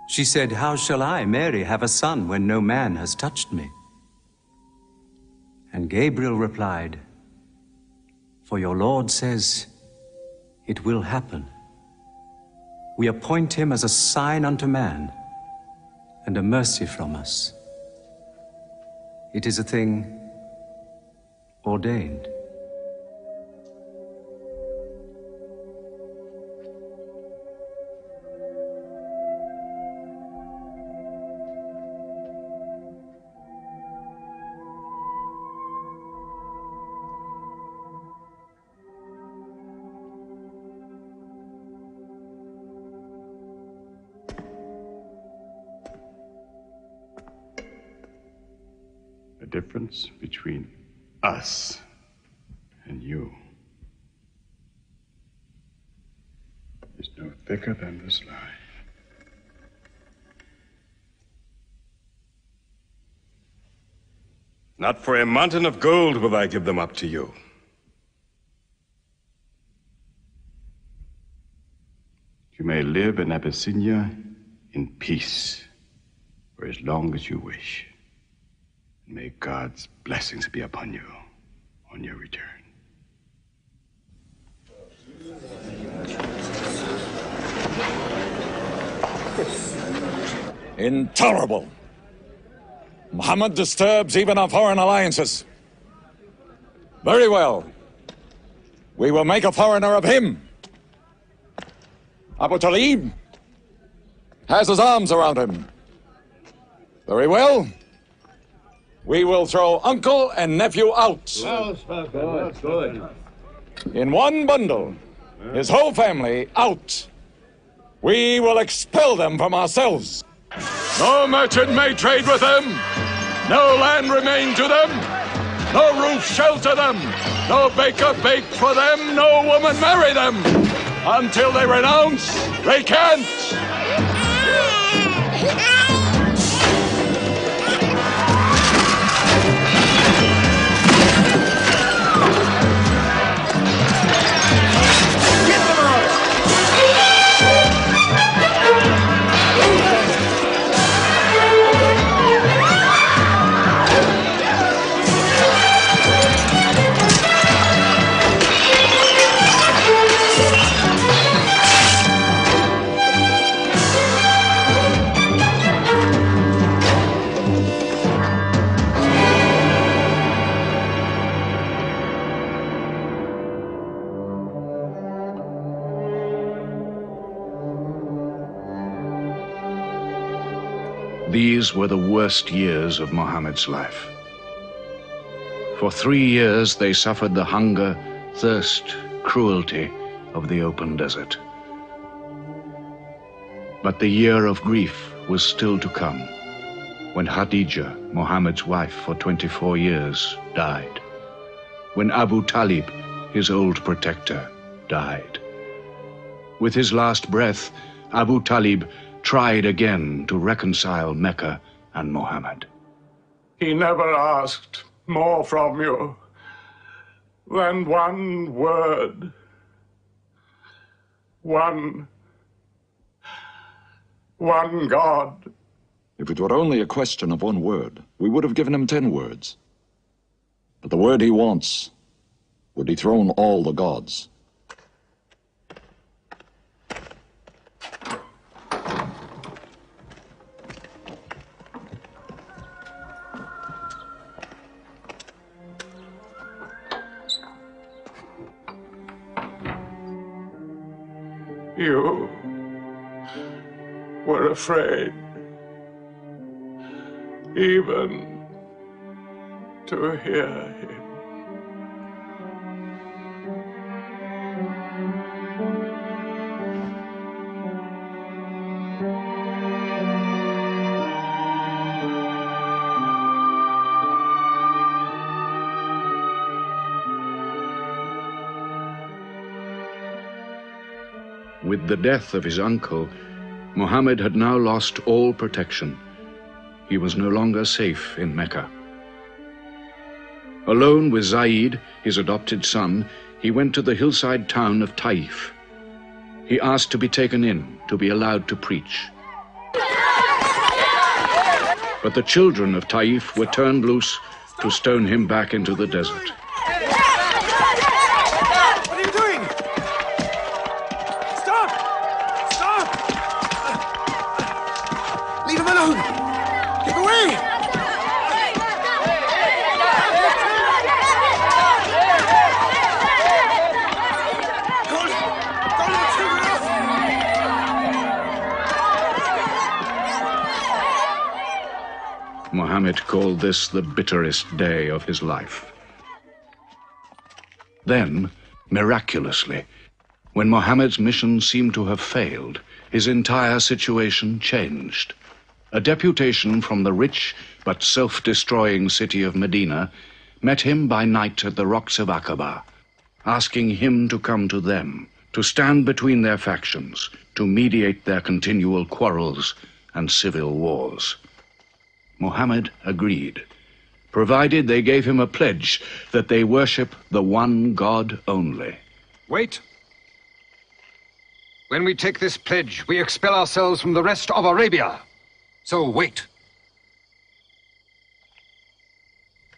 S9: She said, how shall I, Mary, have a son when no man has touched me? And Gabriel replied, for your Lord says, it will happen. We appoint him as a sign unto man, and a mercy from us. It is a thing ordained.
S2: The difference between us and you is no thicker than this lie. Not for a mountain of gold will I give them up to you. You may live in Abyssinia in peace for as long as you wish. May God's blessings be upon you on your return.
S17: Intolerable. Muhammad disturbs even our foreign alliances. Very well. We will make a foreigner of him. Abu Talib has his arms around him. Very well. We will throw uncle and nephew out.
S10: Good.
S17: In one bundle. His whole family out. We will expel them from ourselves.
S2: No merchant may trade with them. No land remain to them. No roof shelter them. No baker bake for them. No woman marry them. Until they renounce, they can't.
S14: These were the worst years of Muhammad's life. For 3 years they suffered the hunger, thirst, cruelty of the open desert. But the year of grief was still to come, when Khadija, Muhammad's wife for 24 years, died. When Abu Talib, his old protector, died. With his last breath, Abu Talib tried again to reconcile Mecca and Muhammad.
S15: He never asked more from you than one word. One God.
S17: If it were only a question of one word, we would have given him 10 words. But the word he wants would dethrone all the gods.
S15: You were afraid even to hear him.
S14: With the death of his uncle, Muhammad had now lost all protection. He was no longer safe in Mecca. Alone with Zaid, his adopted son, he went to the hillside town of Taif. He asked to be taken in, to be allowed to preach. But the children of Taif were turned loose to stone him back into the desert.
S5: What are you doing? Stop! Stop! Leave him alone! Keep away!
S14: Muhammad called this the bitterest day of his life. Then, miraculously, when Muhammad's mission seemed to have failed, his entire situation changed. A deputation from the rich but self-destroying city of Medina met him by night at the rocks of Aqaba, asking him to come to them, to stand between their factions, to mediate their continual quarrels and civil wars. Muhammad agreed, provided they gave him a pledge that they worship the one God only.
S20: Wait. When we take this pledge, we expel ourselves from the rest of Arabia. So wait.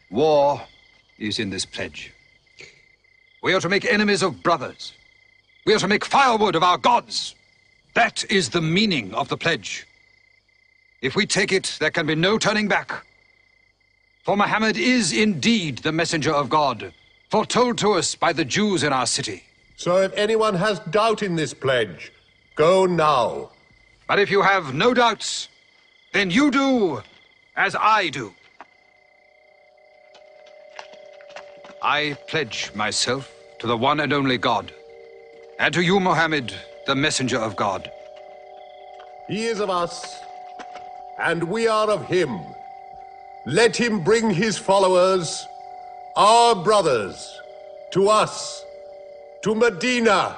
S20: War is in this pledge. We are to make enemies of brothers. We are to make firewood of our gods. That is the meaning of the pledge. If we take it, there can be no turning back. For Muhammad is indeed the messenger of God, foretold to us by the Jews in our city.
S18: So if anyone has doubt in this pledge, go now.
S20: But if you have no doubts, then you do as I do. I pledge myself to the one and only God, and to you, Mohammed, the messenger of God.
S18: He is of us, and we are of him. Let him bring his followers, our brothers, to us, to Medina.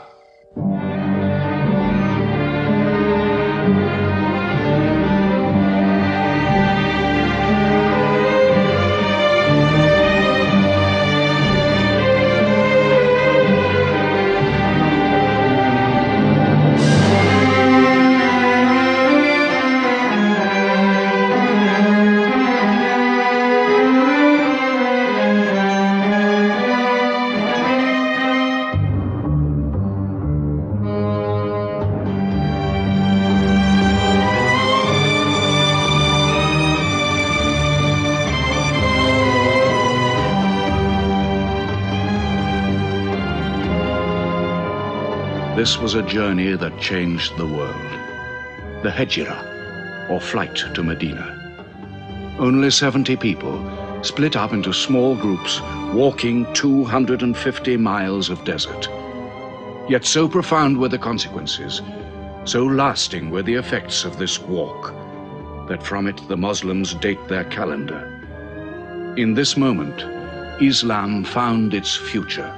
S14: This was a journey that changed the world. The Hejira, or flight to Medina. Only 70 people, split up into small groups, walking 250 miles of desert. Yet so profound were the consequences, so lasting were the effects of this walk, that from it the Muslims date their calendar. In this moment, Islam found its future.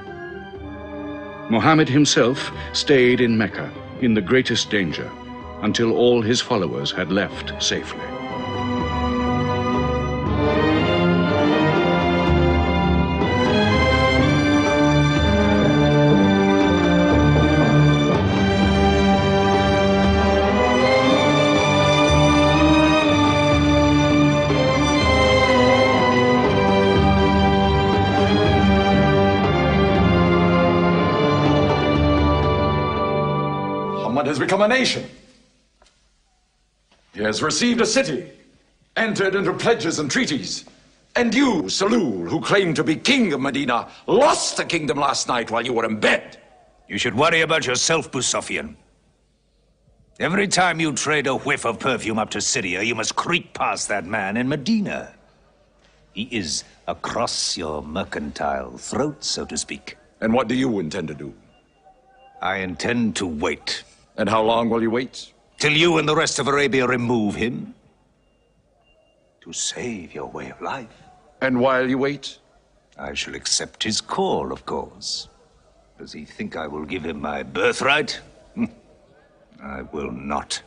S14: Muhammad himself stayed in Mecca in the greatest danger until all his followers had left safely.
S17: Has become a nation. He has received a city, entered into pledges and treaties. And you, Salul, who claimed to be king of Medina, lost the kingdom last night while you were in bed.
S19: You should worry about yourself, Busofian. Every time you trade a whiff of perfume up to Syria, you must creep past that man in Medina. He is across your mercantile throat, so to speak.
S17: And what do you intend to do?
S19: I intend to wait.
S17: And how long will you wait?
S19: Till you and the rest of Arabia remove him. To save your way of life.
S17: And while you wait?
S19: I shall accept his call, of course. Does he think I will give him my birthright? I will not.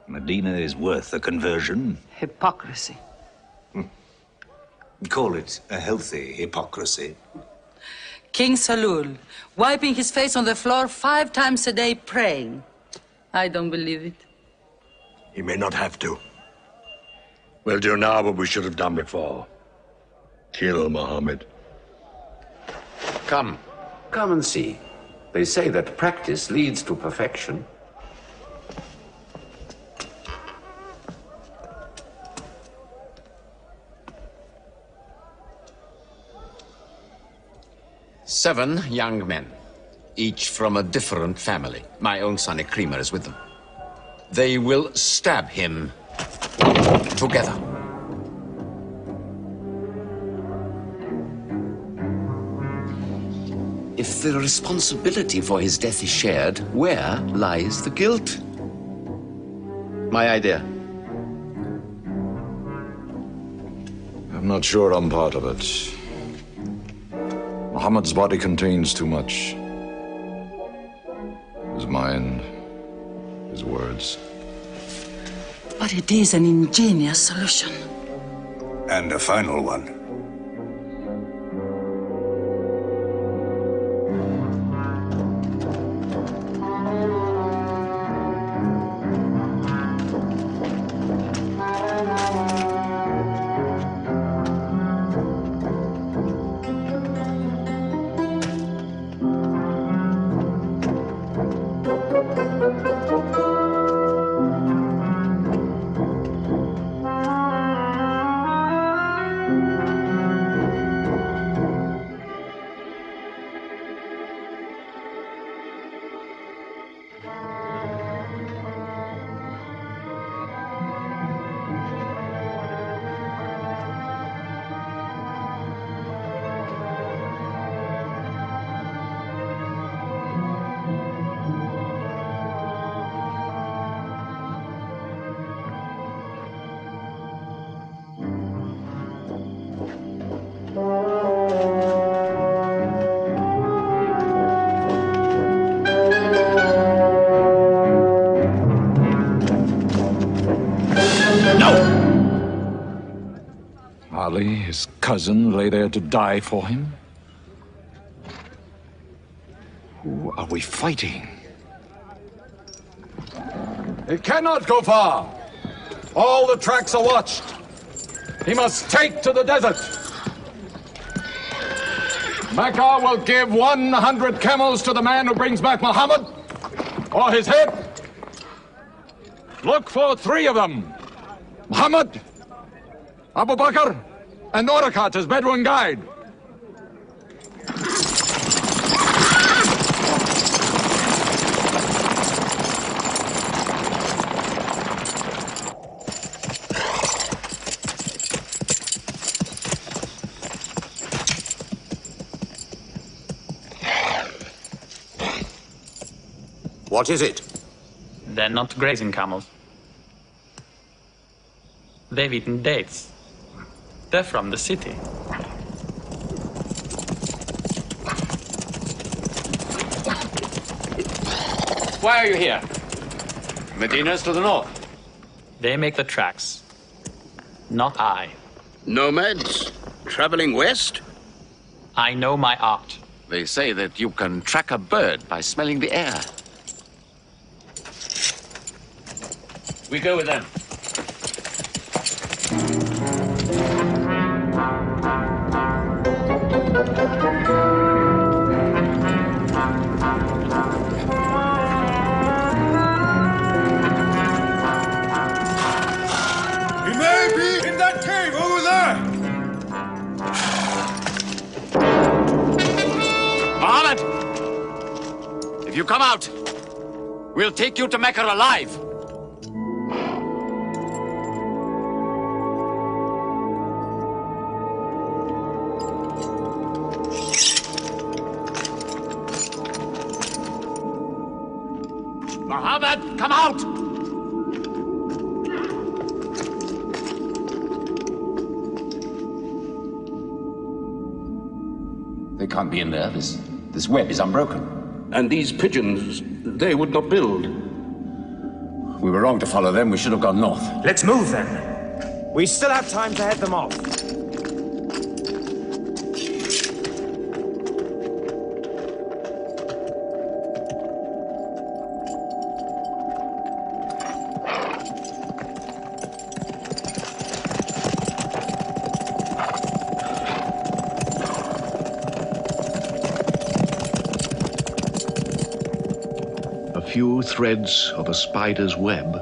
S19: Medina is worth a conversion.
S11: Hypocrisy.
S19: Call it a healthy hypocrisy.
S11: King Salul, wiping his face on the floor 5 times a day, praying. I don't believe it.
S4: He may not have to. We'll do now what we should have done before. Kill Muhammad.
S6: Come and see. They say that practice leads to perfection. Seven young men, each from a different family. My own son Ikrimah is with them. They will stab him together. If the responsibility for his death is shared, where lies the guilt? My idea.
S17: I'm not sure I'm part of it. Muhammad's body contains too much. His mind, his words.
S11: But it is an ingenious solution.
S19: And a final one.
S17: his cousin lay there to die for him? Who are we fighting?
S10: It cannot go far. All the tracks are watched. He must take to the desert. Mecca will give 100 camels to the man who brings back Muhammad, or his head. Look for 3 of them. Muhammad, Abu Bakr, and Urakat as Bedouin guide.
S24: What is it?
S3: They're not grazing camels. They've eaten dates. They're from the city.
S8: Why are you here? Medina's to the north.
S3: They make the tracks. Not I.
S8: Nomads? Traveling west?
S3: I know my art.
S8: They say that you can track a bird by smelling the air. We go with them.
S1: He may be in that cave over there.
S8: Muhammad! If you come out, we'll take you to Mecca alive. Muhammad, come out!
S6: They can't be in there. This web is unbroken.
S16: And these pigeons, they would not build.
S6: We were wrong to follow them. We should have gone north.
S13: Let's move then. We still have time to head them off.
S14: Few threads of a spider's web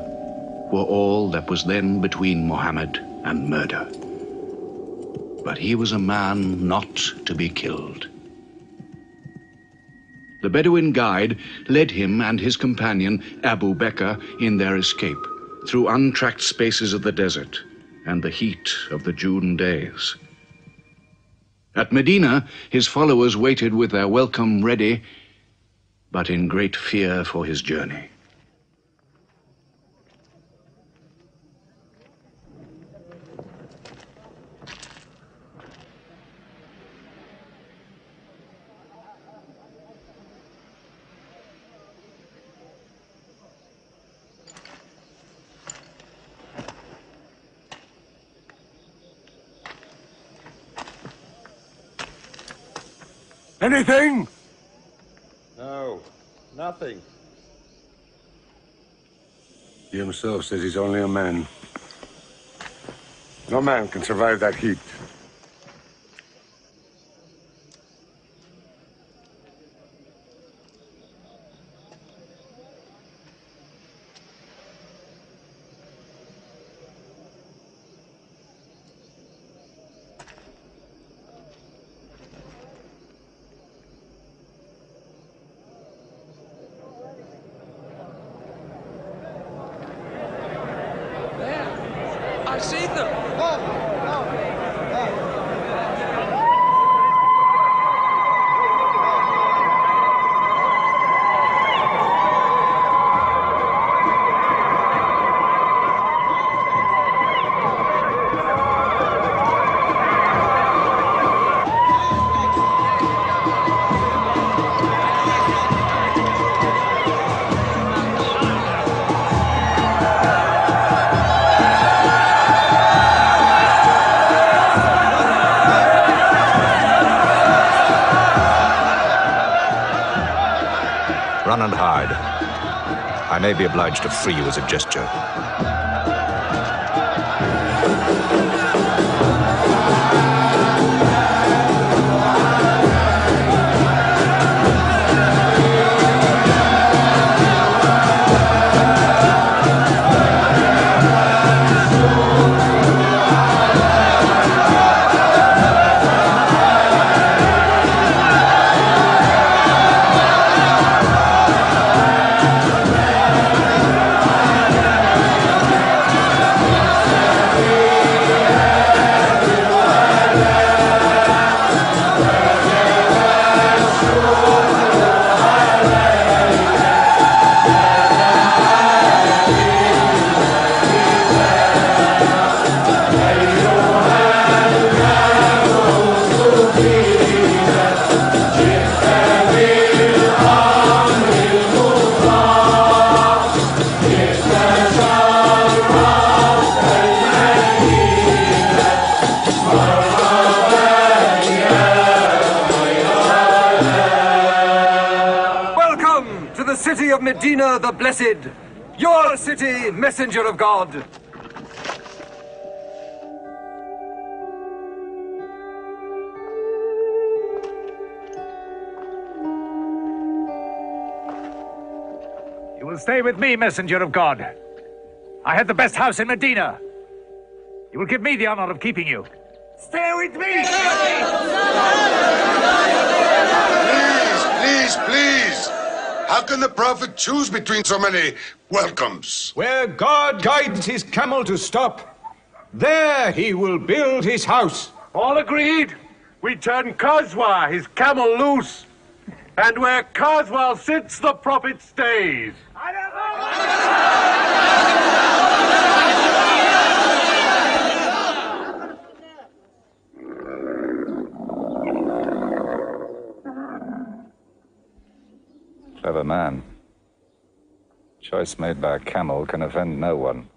S14: were all that was then between Mohammed and murder. But he was a man not to be killed. The Bedouin guide led him and his companion, Abu Bakr, in their escape through untracked spaces of the desert and the heat of the June days. At Medina, his followers waited with their welcome ready, but in great fear for his journey.
S18: Anything?
S10: No, nothing.
S12: He himself says he's only a man. No man can survive that heat.
S1: I see them.
S20: Run and hide. I may be obliged to free you as a gesture.
S7: City of Medina the Blessed, your city, messenger of God.
S19: You will stay with me, messenger of God. I have the best house in Medina. You will give me the honor of keeping you. Stay with me!
S12: Please! How can the Prophet choose between so many welcomes?
S10: Where God guides his camel to stop, there he will build his house.
S18: All agreed? We turn Khazwa, his camel, loose. And where Khazwa sits, the Prophet stays.
S20: Clever man. Choice made by a camel can offend no one.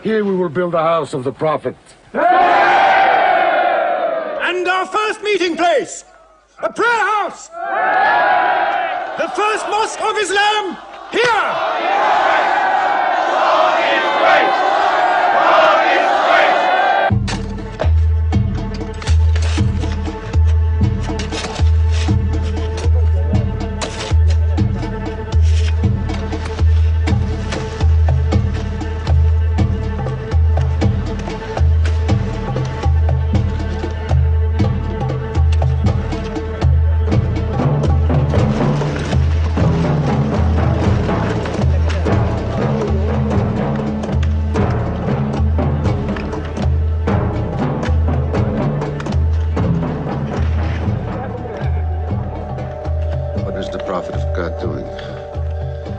S18: Here we will build the house of the Prophet.
S5: And our first meeting place, a prayer house. The first mosque of Islam, here. God is great. God is great.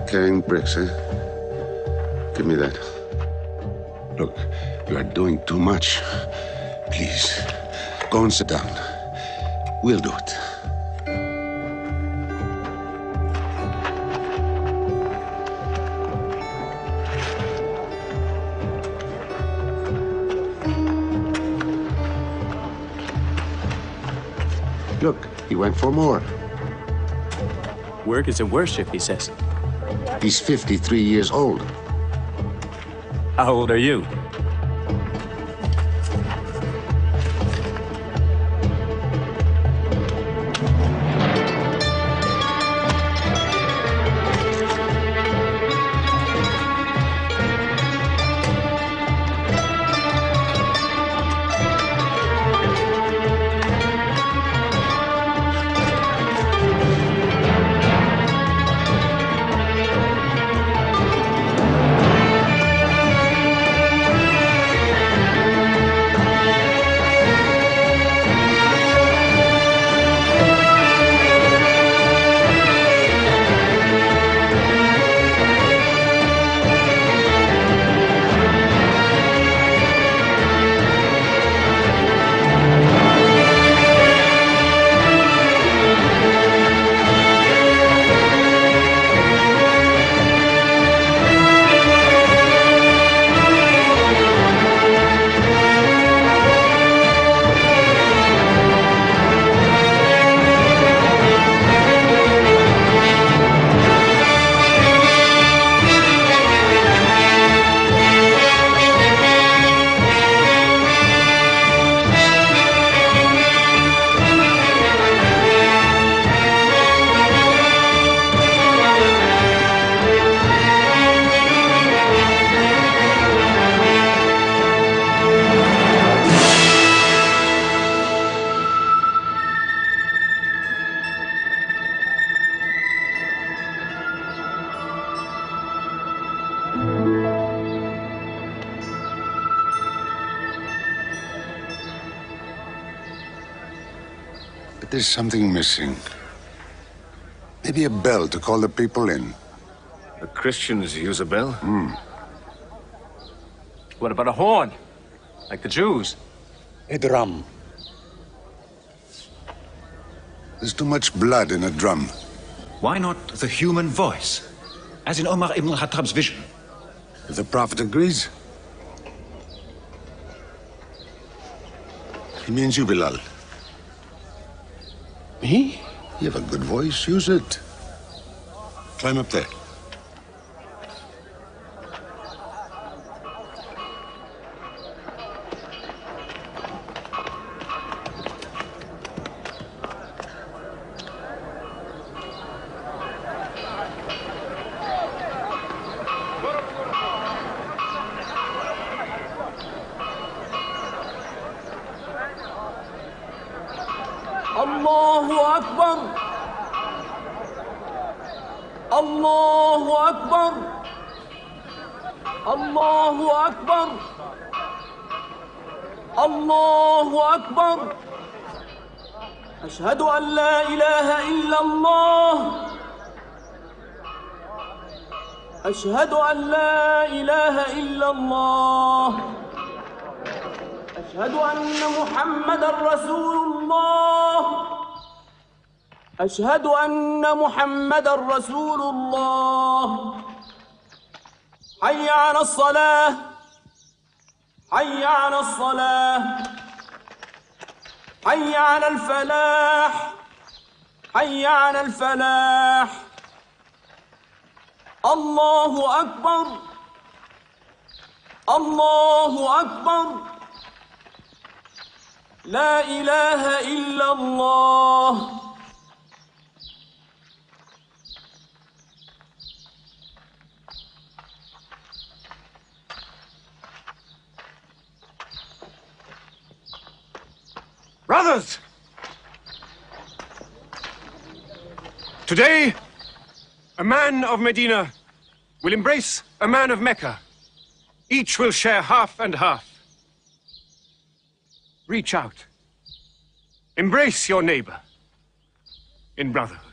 S12: Carrying bricks, eh? Give me that. Look, you are doing too much. Please, go and sit down. We'll do it. Look, he went for more.
S9: Work is a worship, he says.
S12: He's 53 years old.
S9: How old are you?
S12: But there's something missing. Maybe a bell to call the people in.
S16: The Christians use a bell?
S9: What about a horn? Like the Jews?
S12: A drum. There's too much blood in a drum.
S15: Why not the human voice? As in Omar ibn al-Khattab's vision.
S12: If the Prophet agrees. He means you, Bilal.
S6: Me?
S12: You have a good voice. Use it. Climb up there.
S10: الله أكبر الله أكبر الله أكبر الله أكبر أشهد أن لا إله إلا الله أشهد أن لا إله إلا الله أشهد أن محمدًا رسول الله أشهد أن محمدًا رسول الله حي على الصلاة حي على الصلاة حي على الفلاح حي على الفلاح الله أكبر الله أكبر لا إله إلا الله
S15: Brothers! Today, a man of Medina will embrace a man of Mecca. Each will share half and half. Reach out. Embrace your neighbor in brotherhood.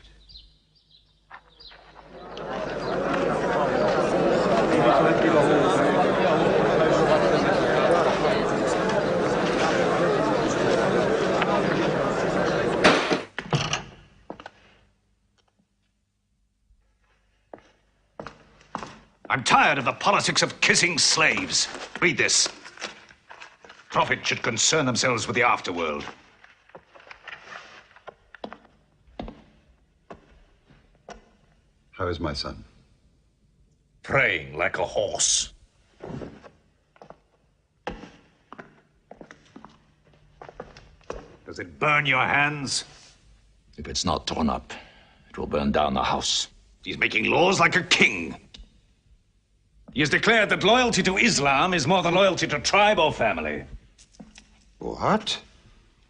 S19: I'm tired of the politics of kissing slaves. Read this. Prophets should concern themselves with the afterworld.
S2: How is my son?
S19: Praying like a horse. Does it burn your hands?
S8: If it's not torn up, it will burn down the house.
S19: He's making laws like a king. He has declared that loyalty to Islam is more than loyalty to tribe or family.
S2: What?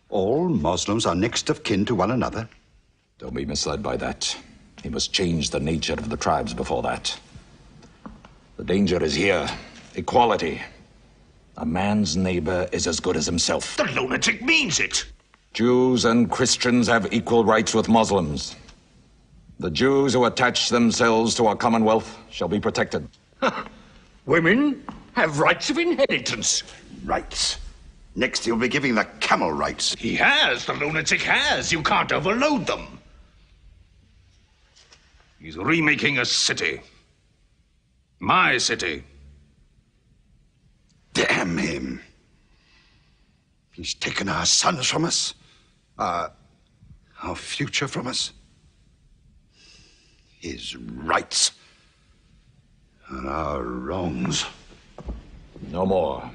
S2: All Muslims are next of kin to one another?
S8: Don't be misled by that. He must change the nature of the tribes before that. The danger is here. Equality. A man's neighbor is as good as himself.
S19: The lunatic means it.
S8: Jews and Christians have equal rights with Muslims. The Jews who attach themselves to our commonwealth shall be protected.
S4: Women have rights of inheritance.
S2: Rights? Next he'll be giving the camel rights.
S19: He has. The lunatic has. You can't overload them. He's remaking a city. My city.
S2: Damn him. He's taken our sons from us. Our future from us. His rights. And our wrongs.
S8: No more.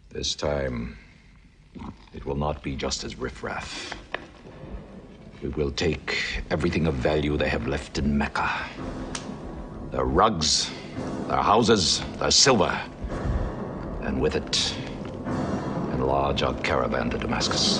S8: This time, it will not be just as riffraff. We will take everything of value they have left in Mecca. Their rugs, their houses, their silver. And with it, enlarge our caravan to Damascus.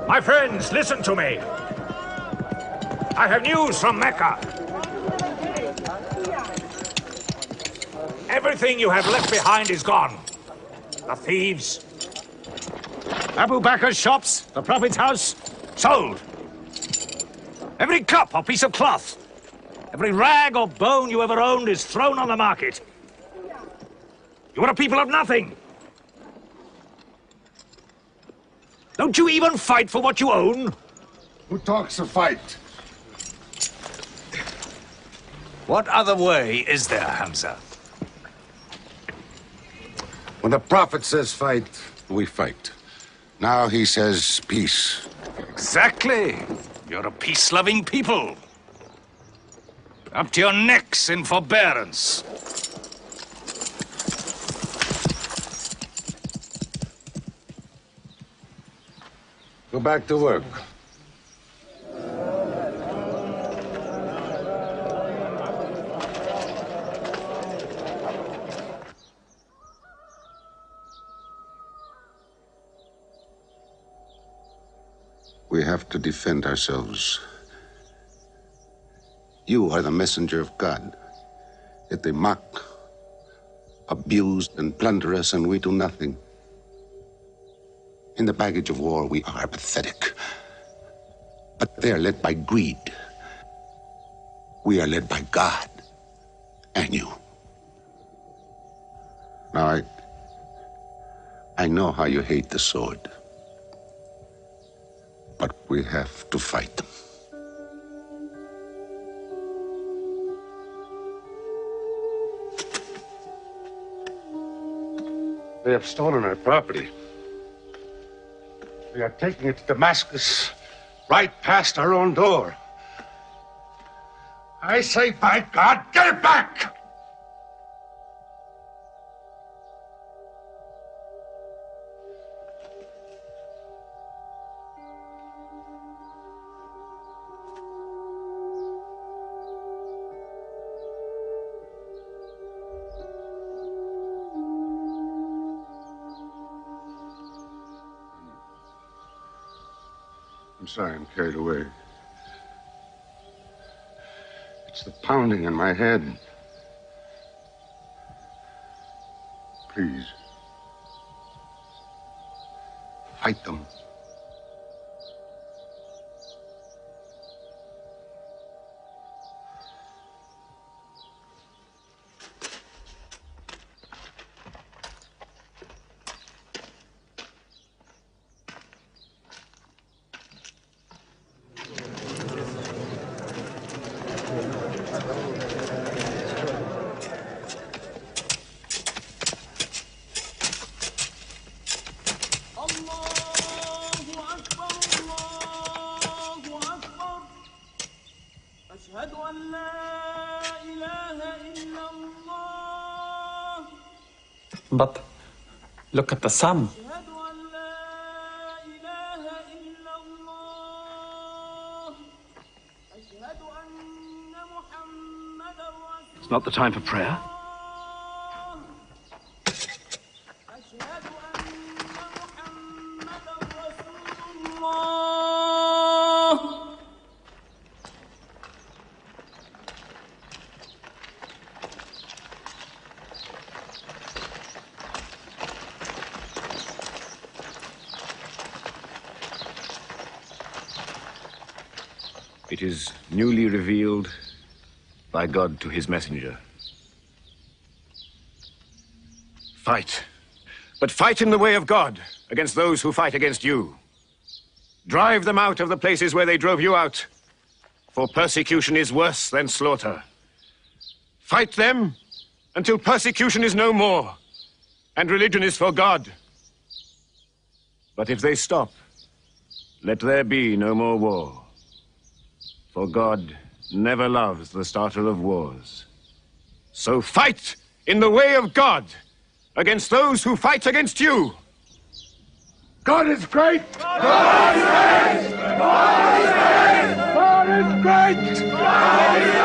S19: My friends, listen to me. I have news from Mecca. Everything you have left behind is gone. The thieves. Abu Bakr's shops, the Prophet's house, sold. Every cup or piece of cloth, every rag or bone you ever owned is thrown on the market. You are a people of nothing. Don't you even fight for what you own?
S18: Who talks of fight?
S19: What other way is there, Hamza?
S12: When the Prophet says fight, we fight. Now he says peace.
S19: Exactly. You're a peace-loving people. Up to your necks in forbearance.
S12: Go back to work. We have to defend ourselves. You are the messenger of God. Yet they mock, abuse, and plunder us, and we do nothing. In the baggage of war, we are pathetic. But they are led by greed. We are led by God and you. Now, I know how you hate the sword. But we have to fight them.
S18: They have stolen our property. We are taking it to Damascus, right past our own door. I say, by God, get it back!
S12: I'm sorry, I'm carried away. It's the pounding in my head. Please. Fight them.
S9: But look at the sun.
S14: It's not the time for prayer. It is newly revealed by God to his messenger. Fight. But fight in the way of God against those who fight against you. Drive them out of the places where they drove you out, for persecution is worse than slaughter. Fight them until persecution is no more and religion is for God. But if they stop, let there be no more war. For God never loves the starter of wars. So fight in the way of God against those who fight against you.
S10: God is great! God is great! God is great! God is great! God is great!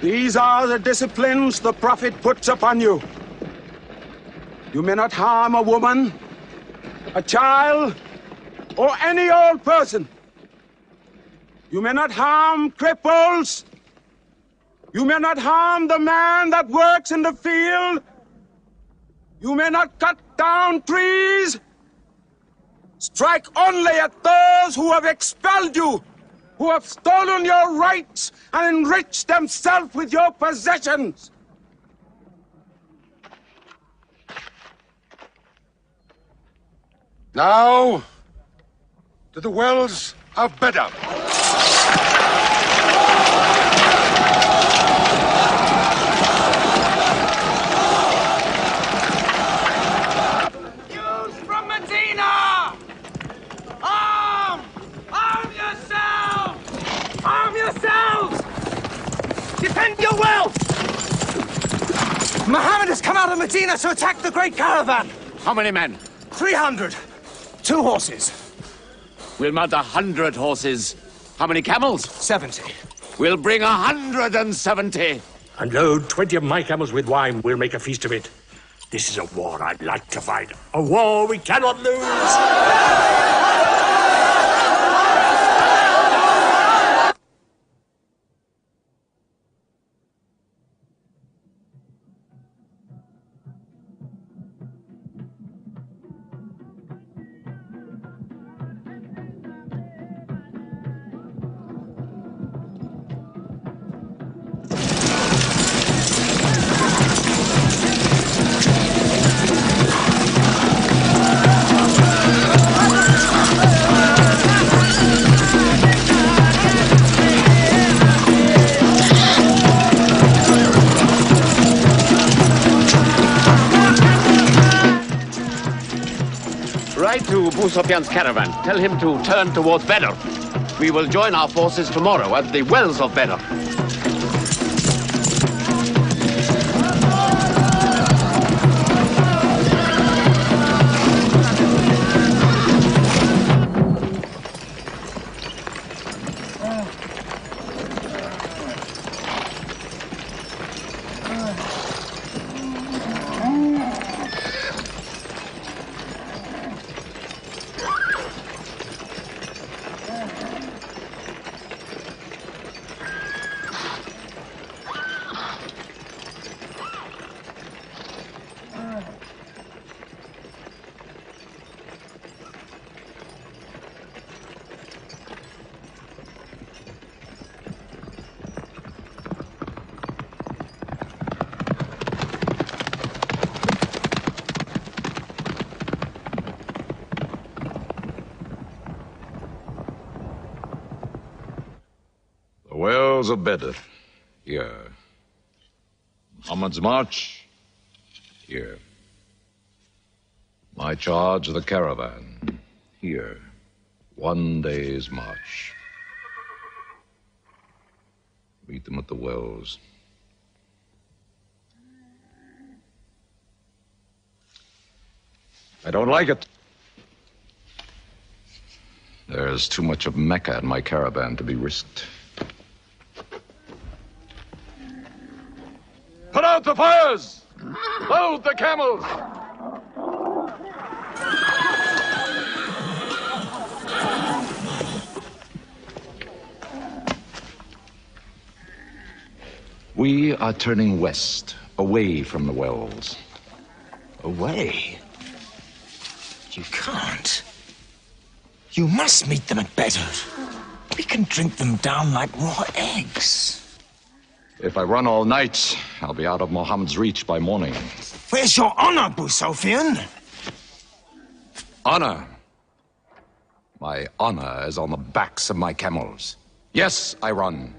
S5: These are the disciplines the prophet puts upon you. You may not harm a woman, a child, or any old person. You may not harm cripples. You may not harm the man that works in the field. You may not cut down trees. Strike only at those who have expelled you, who have stolen your rights and enriched themselves with your possessions.
S18: Now, to the wells of Bedar.
S10: Youths from Medina! Arm! Arm yourselves! Arm yourselves! Defend your wealth! Muhammad has come out of Medina to attack the great caravan.
S6: How many men?
S10: 300. 2 horses.
S6: We'll mount 100 horses. How many camels?
S10: 70.
S6: We'll bring 170.
S4: And load 20 of my camels with wine. We'll make a feast of it. This is a war I'd like to fight. A war we cannot lose.
S6: Write to Abu Sufyan's caravan. Tell him to turn towards Bedr. We will join our forces tomorrow at the wells of Bedr.
S17: walls of Bedr. Here. Muhammad's march. Here. My charge of the caravan. Here. 1 day's march. Meet them at the wells. I don't like it. There's too much of Mecca in my caravan to be risked. Put out the fires! Load the camels! We are turning west, away from the wells.
S13: Away? You can't. You must meet them at Bedr. We can drink them down like raw eggs.
S17: If I run all night, I'll be out of Muhammad's reach by morning.
S13: Where's your honor, Abu Sufyan?
S17: Honor? My honor is on the backs of my camels. Yes, I run.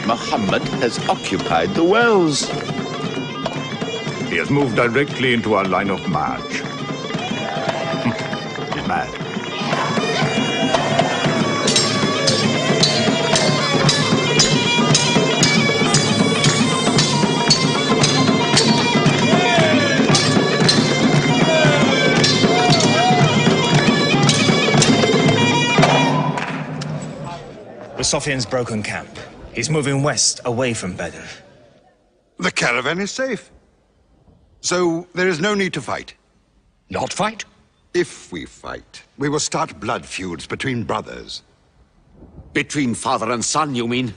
S6: Muhammad has occupied the wells.
S14: He has moved directly into our line of march. He's mad.
S13: Sufyan's broken camp. He's moving west, away from Bedr.
S2: The caravan is safe. So there is no need to fight.
S6: Not fight?
S2: If we fight, we will start blood feuds between brothers.
S16: Between father and son, you mean?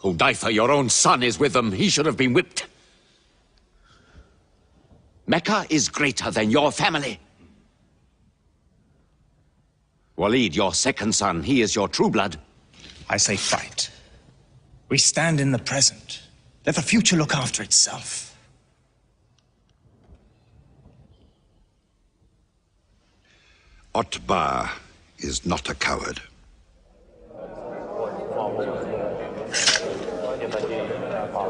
S16: Hudayfa, your own son, is with them. He should have been whipped. Mecca is greater than your family. Walid, your second son, he is your true blood.
S13: I say fight. We stand in the present. Let the future look after itself.
S2: Otbah is not a coward.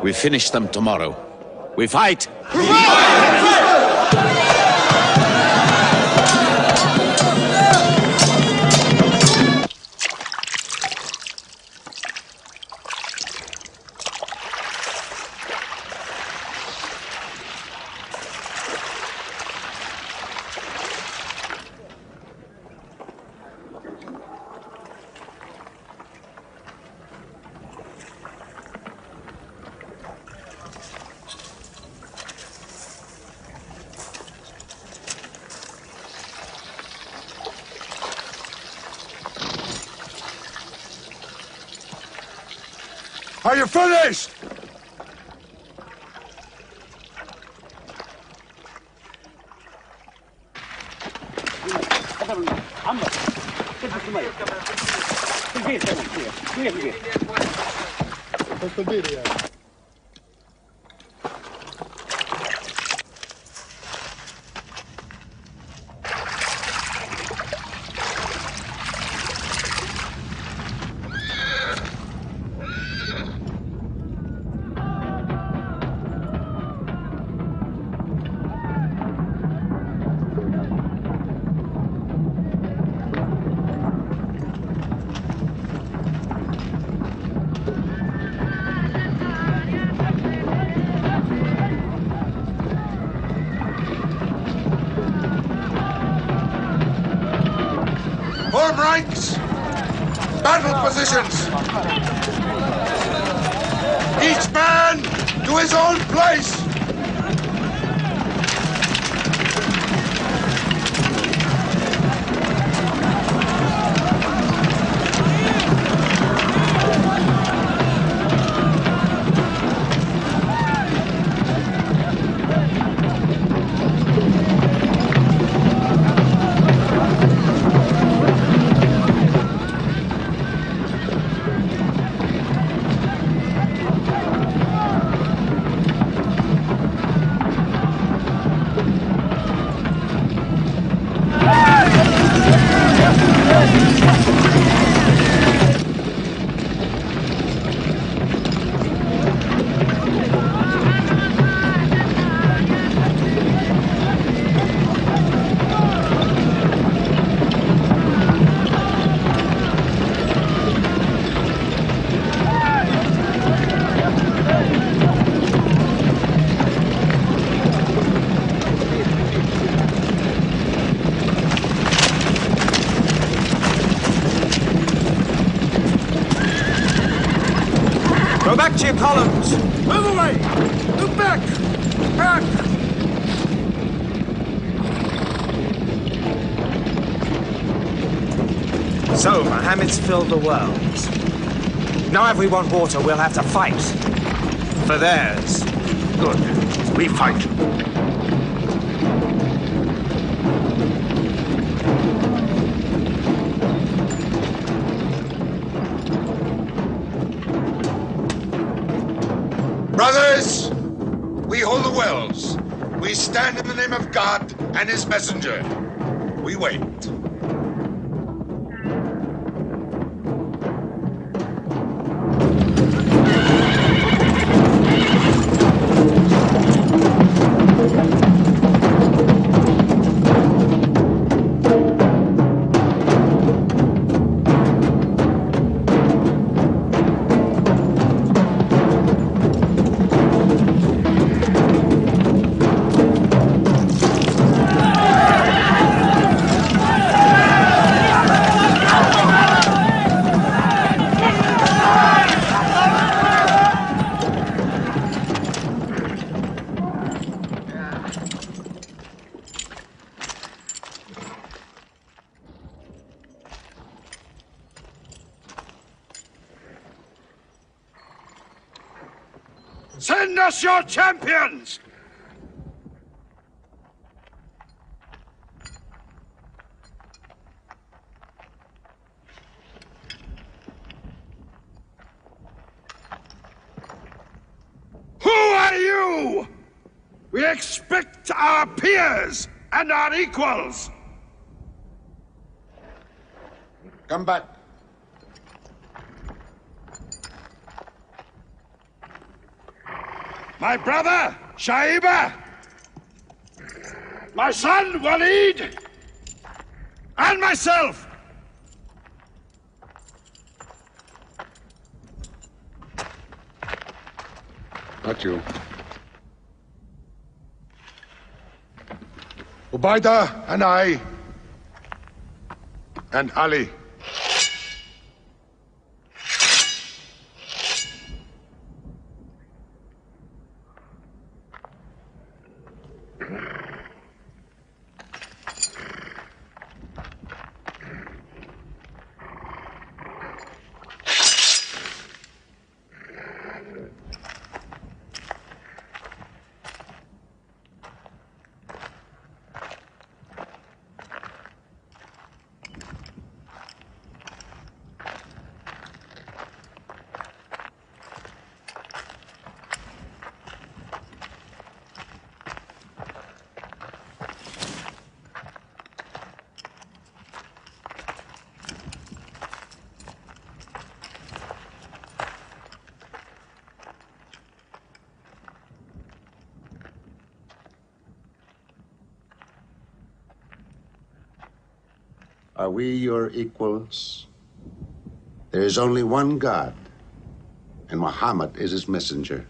S16: We finish them tomorrow. We fight!
S1: Are you finished?
S2: Form ranks! Battle positions! Each man to his own place!
S7: Go back to your columns!
S1: Move away! Move back! Back!
S7: So, Mohammed's filled the world. Now if we want water, we'll have to fight. For theirs.
S2: Good. We fight. Brothers, we hold the wells. We stand in the name of God and his messenger. We wait. Send us your champions! Who are you? We expect our peers and our equals. Come back. My brother, Shaiba. My son, Walid. And myself. Not you. Ubaidah and I. And Ali.
S12: Are we your equals? There is only one God, and Muhammad is his messenger.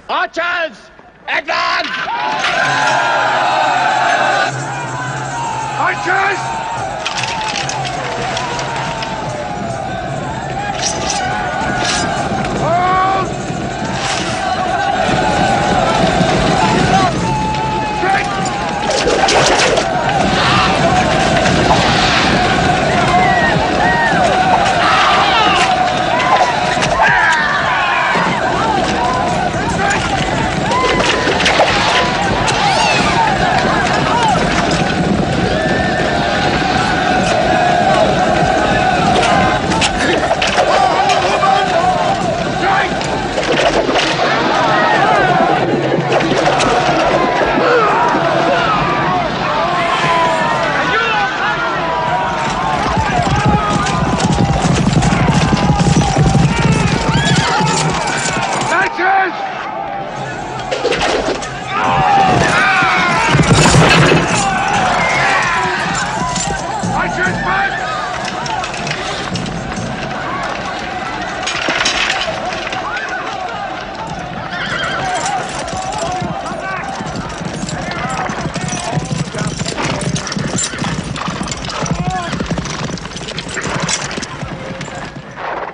S4: Archers! Advance!
S1: Archers! Hold!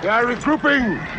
S18: They are regrouping!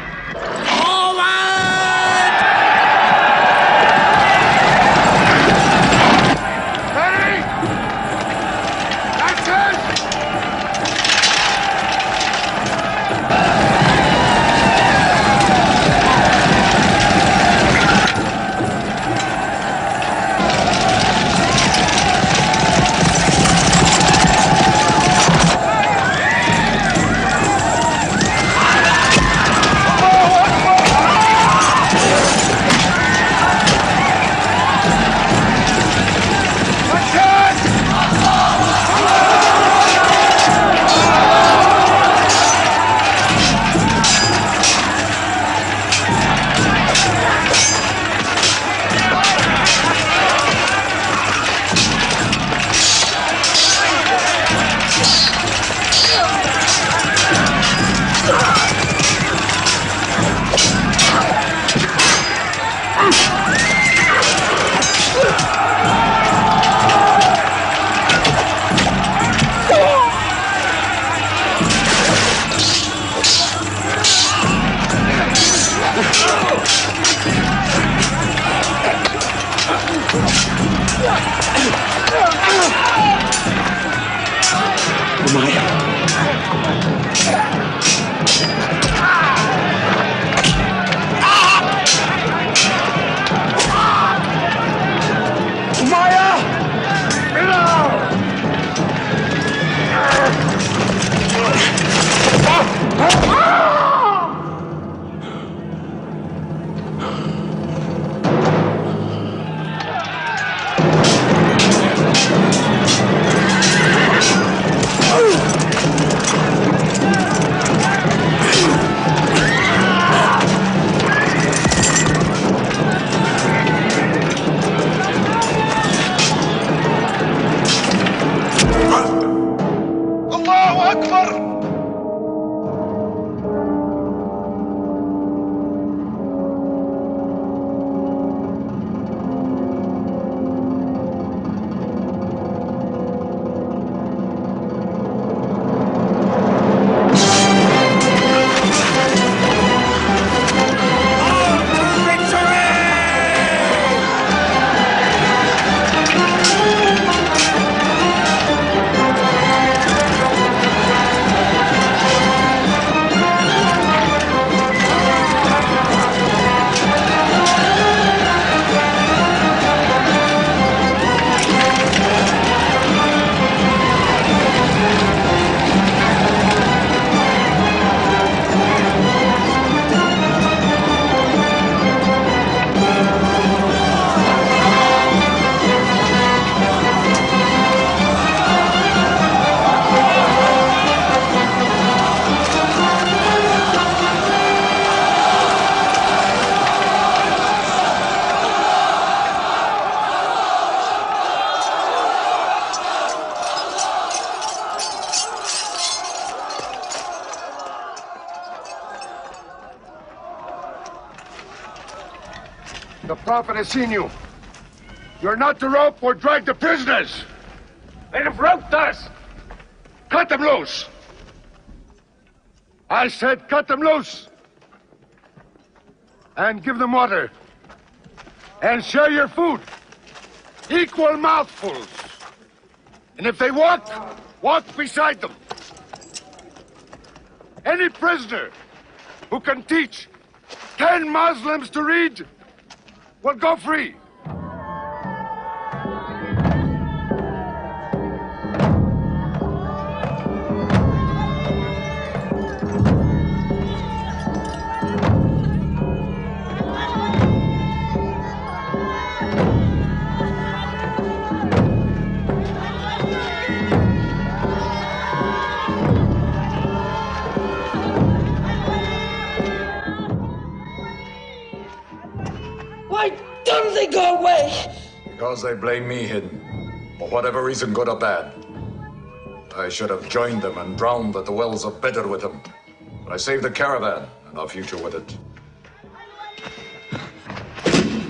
S2: Akbar!
S18: The Prophet has seen you. You're not to rope or drag the prisoners. They have roped us. Cut them loose. I said cut them loose. And give them water. And share your food. Equal mouthfuls. And if they walk, walk beside them. Any prisoner who can teach 10 Muslims to read will go free.
S11: Why don't they go away?
S17: Because they blame me, Hidden. For whatever reason, good or bad. I should have joined them and drowned at the wells of Bedr with them. But I saved the caravan and our future with it.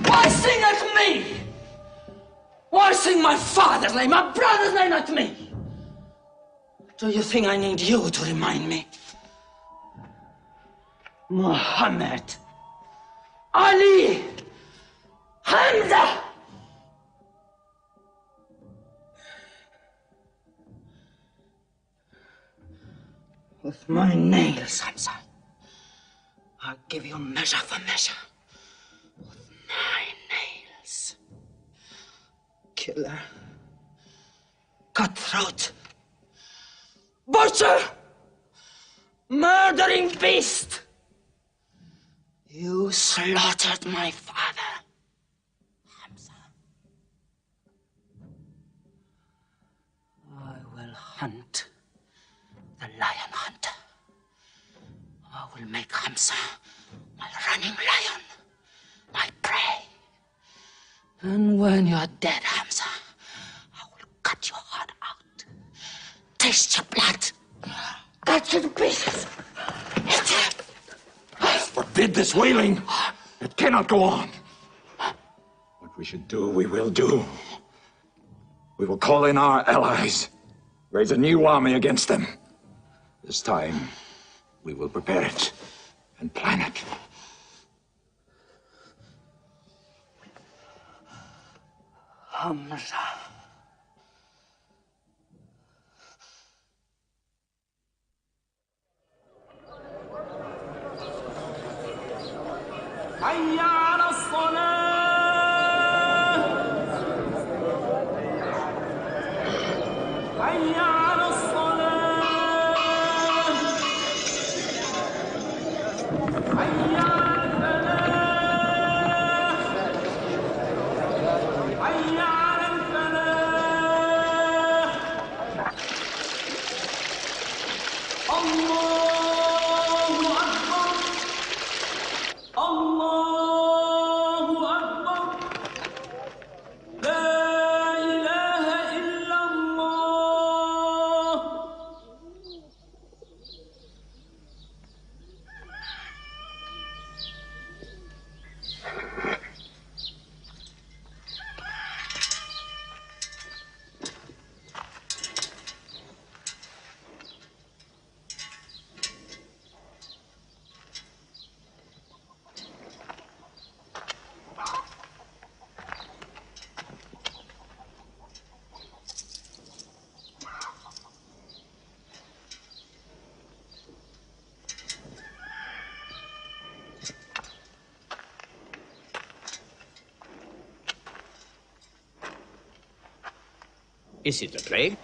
S11: Why sing at me? Why sing my father's name, my brother's name at me? Do you think I need you to remind me? Muhammad, Ali, Hamza! With my nails, Hamza, I'll give you measure for measure. With my nails. Killer. Cutthroat. Butcher! Murdering beast! You slaughtered my father, Hamza. I will hunt the lion hunter. I will make Hamza my running lion, my prey. And when you're dead, Hamza, I will cut your heart out, taste your blood, cut you to pieces, eat it.
S17: Forbid this wailing. It cannot go on. What we should do, we will do. We will call in our allies, raise a new army against them. This time, we will prepare it and plan it.
S11: Hamza.
S10: حي على الصلاة حي على الصلاة حي على الفلاح حي على الفلاح الله أكبر الله أكبر لا إله إلا الله
S21: Is it a plague?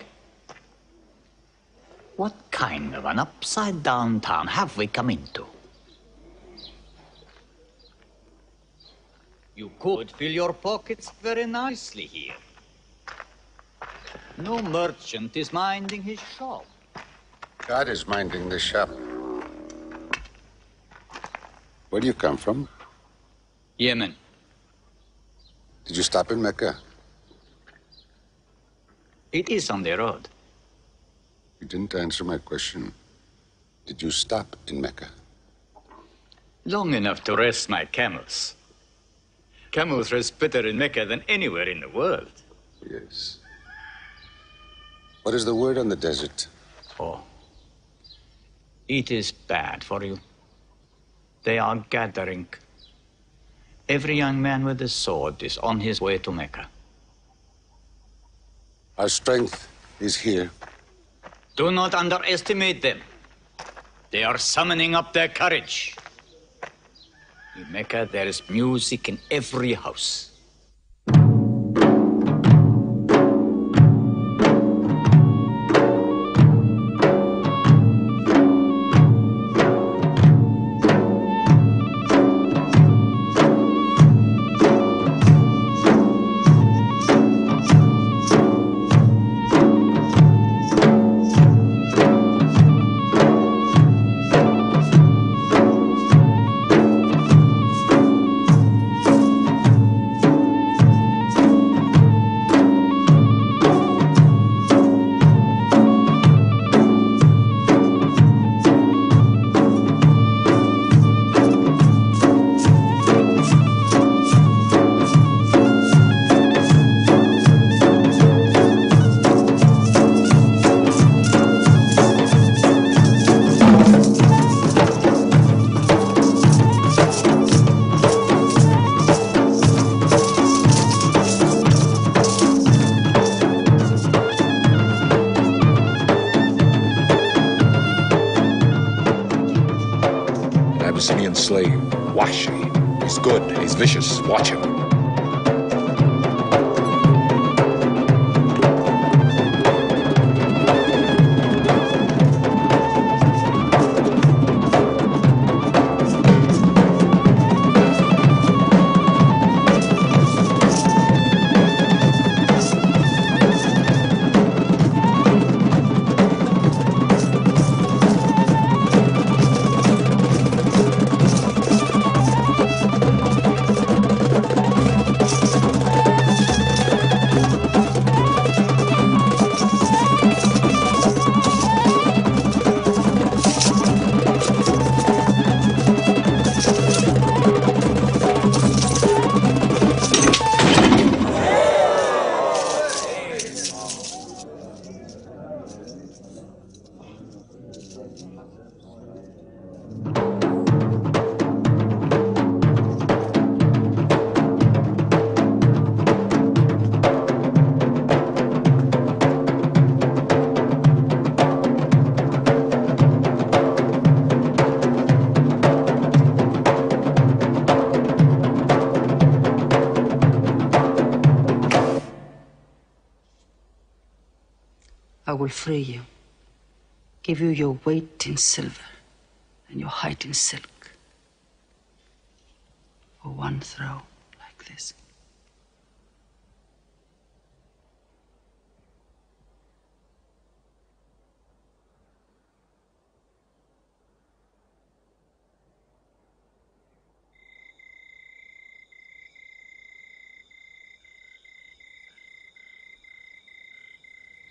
S21: What kind of an upside-down town have we come into? You could fill your pockets very nicely here. No merchant is minding his shop.
S12: God is minding the shop. Where do you come from?
S21: Yemen.
S12: Did you stop in Mecca?
S21: It is on the road.
S12: You didn't answer my question. Did you stop in Mecca?
S21: Long enough to rest my camels. Camels rest better in Mecca than anywhere in the world.
S12: Yes. What is the word on the desert?
S21: Oh. It is bad for you. They are gathering. Every young man with a sword is on his way to Mecca.
S12: Our strength is here.
S21: Do not underestimate them. They are summoning up their courage. In Mecca, there is music in every house.
S22: Abyssinian slave, Washi. He's good, he's vicious. Watch him.
S11: I will free you, give you your weight in silver and your height in silk for one throw like this.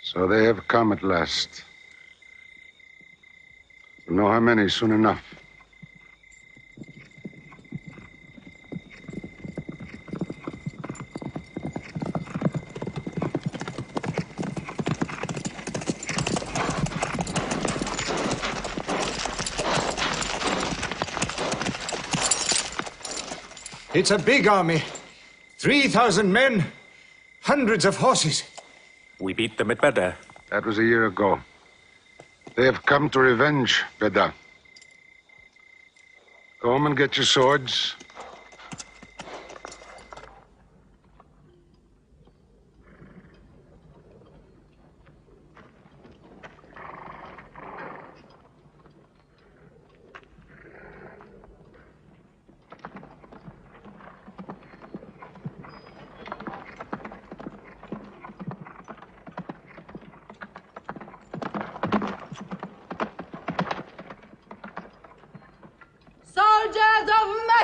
S12: So they have come at last. We'll know how many soon enough.
S7: It's a big army. 3,000 men, hundreds of horses.
S4: We beat them at Badr.
S12: That was a year ago. They have come to revenge, Beda. Go home and get your swords.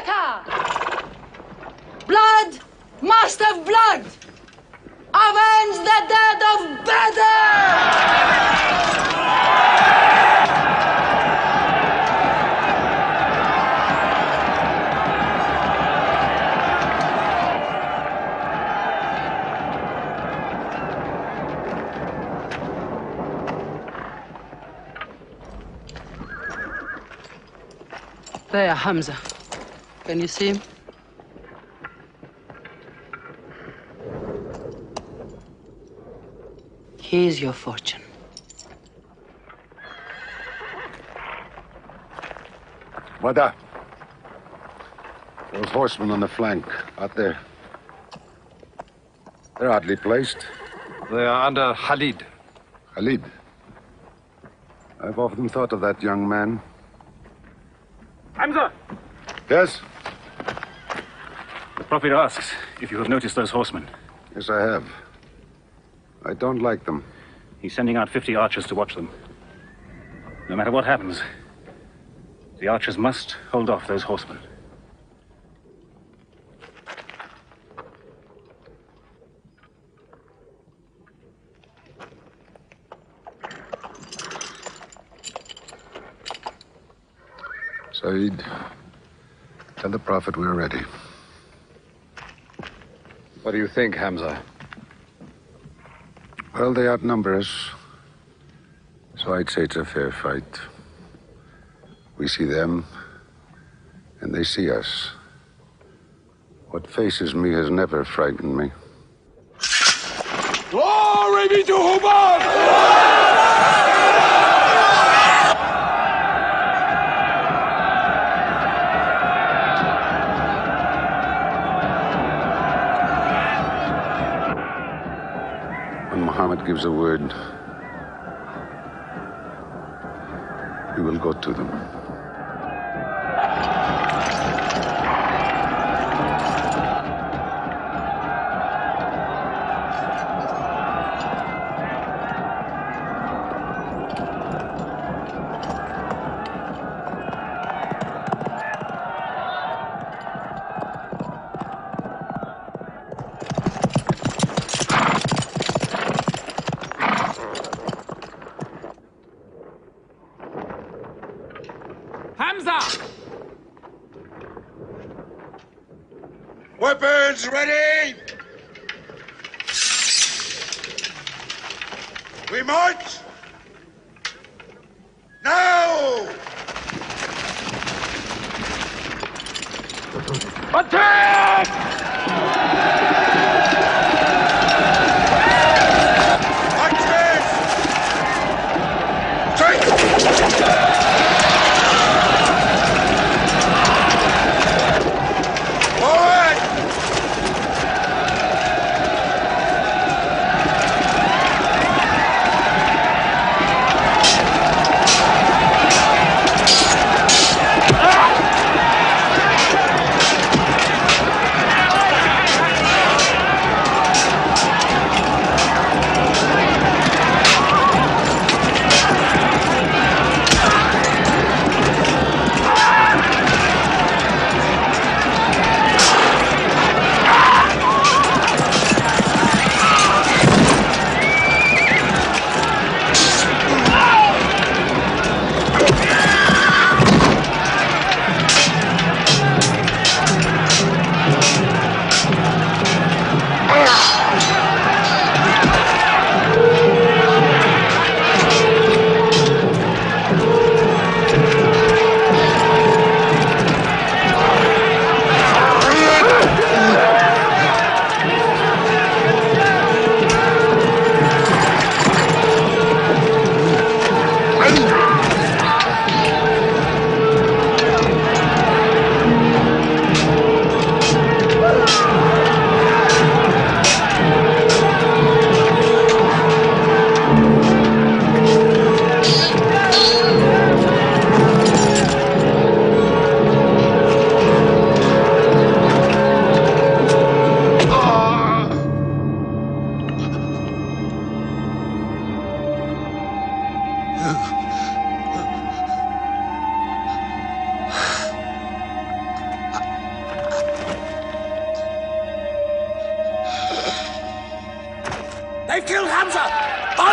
S3: Mecca! Blood must have blood! Avenge the dead of Badr! There, Hamza. Can you see him? Here's your fortune.
S12: Wada. Those horsemen on the flank, out there. They're oddly placed.
S22: They are under Khalid.
S12: Khalid? I've often thought of that young man.
S20: Hamza!
S12: Yes?
S20: The Prophet asks if you have noticed those horsemen.
S12: Yes, I have. I don't like them.
S20: He's sending out 50 archers to watch them. No matter what happens, the archers must hold off those horsemen.
S12: Saeed, tell the Prophet we're ready.
S22: What do you think, Hamza?
S12: Well, they outnumber us, so I'd say it's a fair fight. We see them, and they see us. What faces me has never frightened me.
S10: Glory be to Hubbard!
S12: Muhammad gives a word, we will go to them.
S1: Weapons ready! We march! Now!
S10: Attack!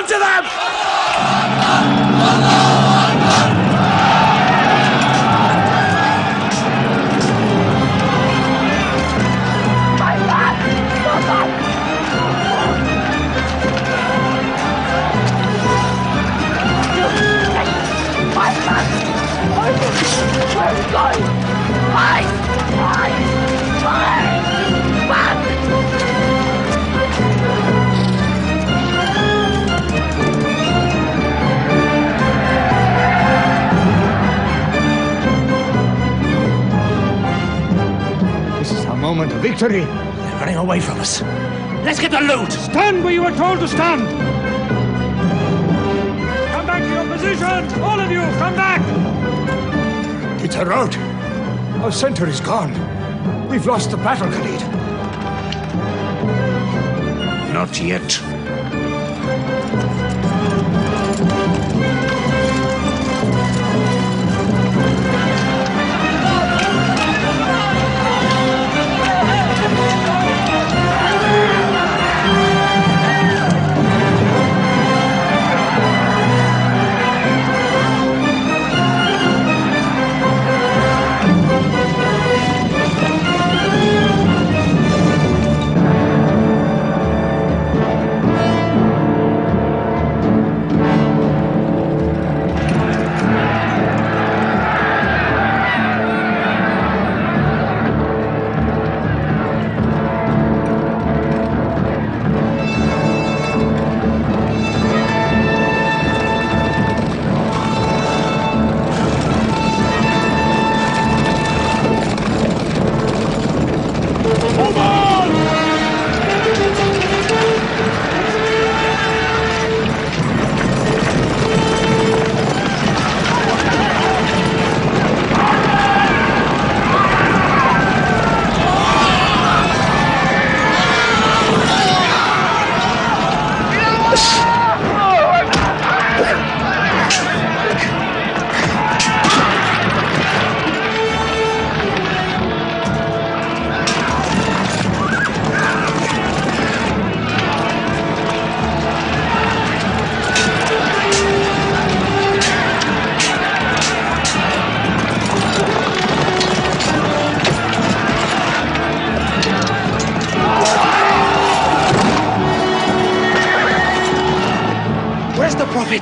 S4: on to them!
S13: This is our moment of victory.
S4: They're running away from us. Let's get the loot!
S10: Stand where you were told to stand! Come back to your positions! All of you, come back!
S13: It's a rout. Our center is gone. We've lost the battle, Khalid.
S4: Not yet.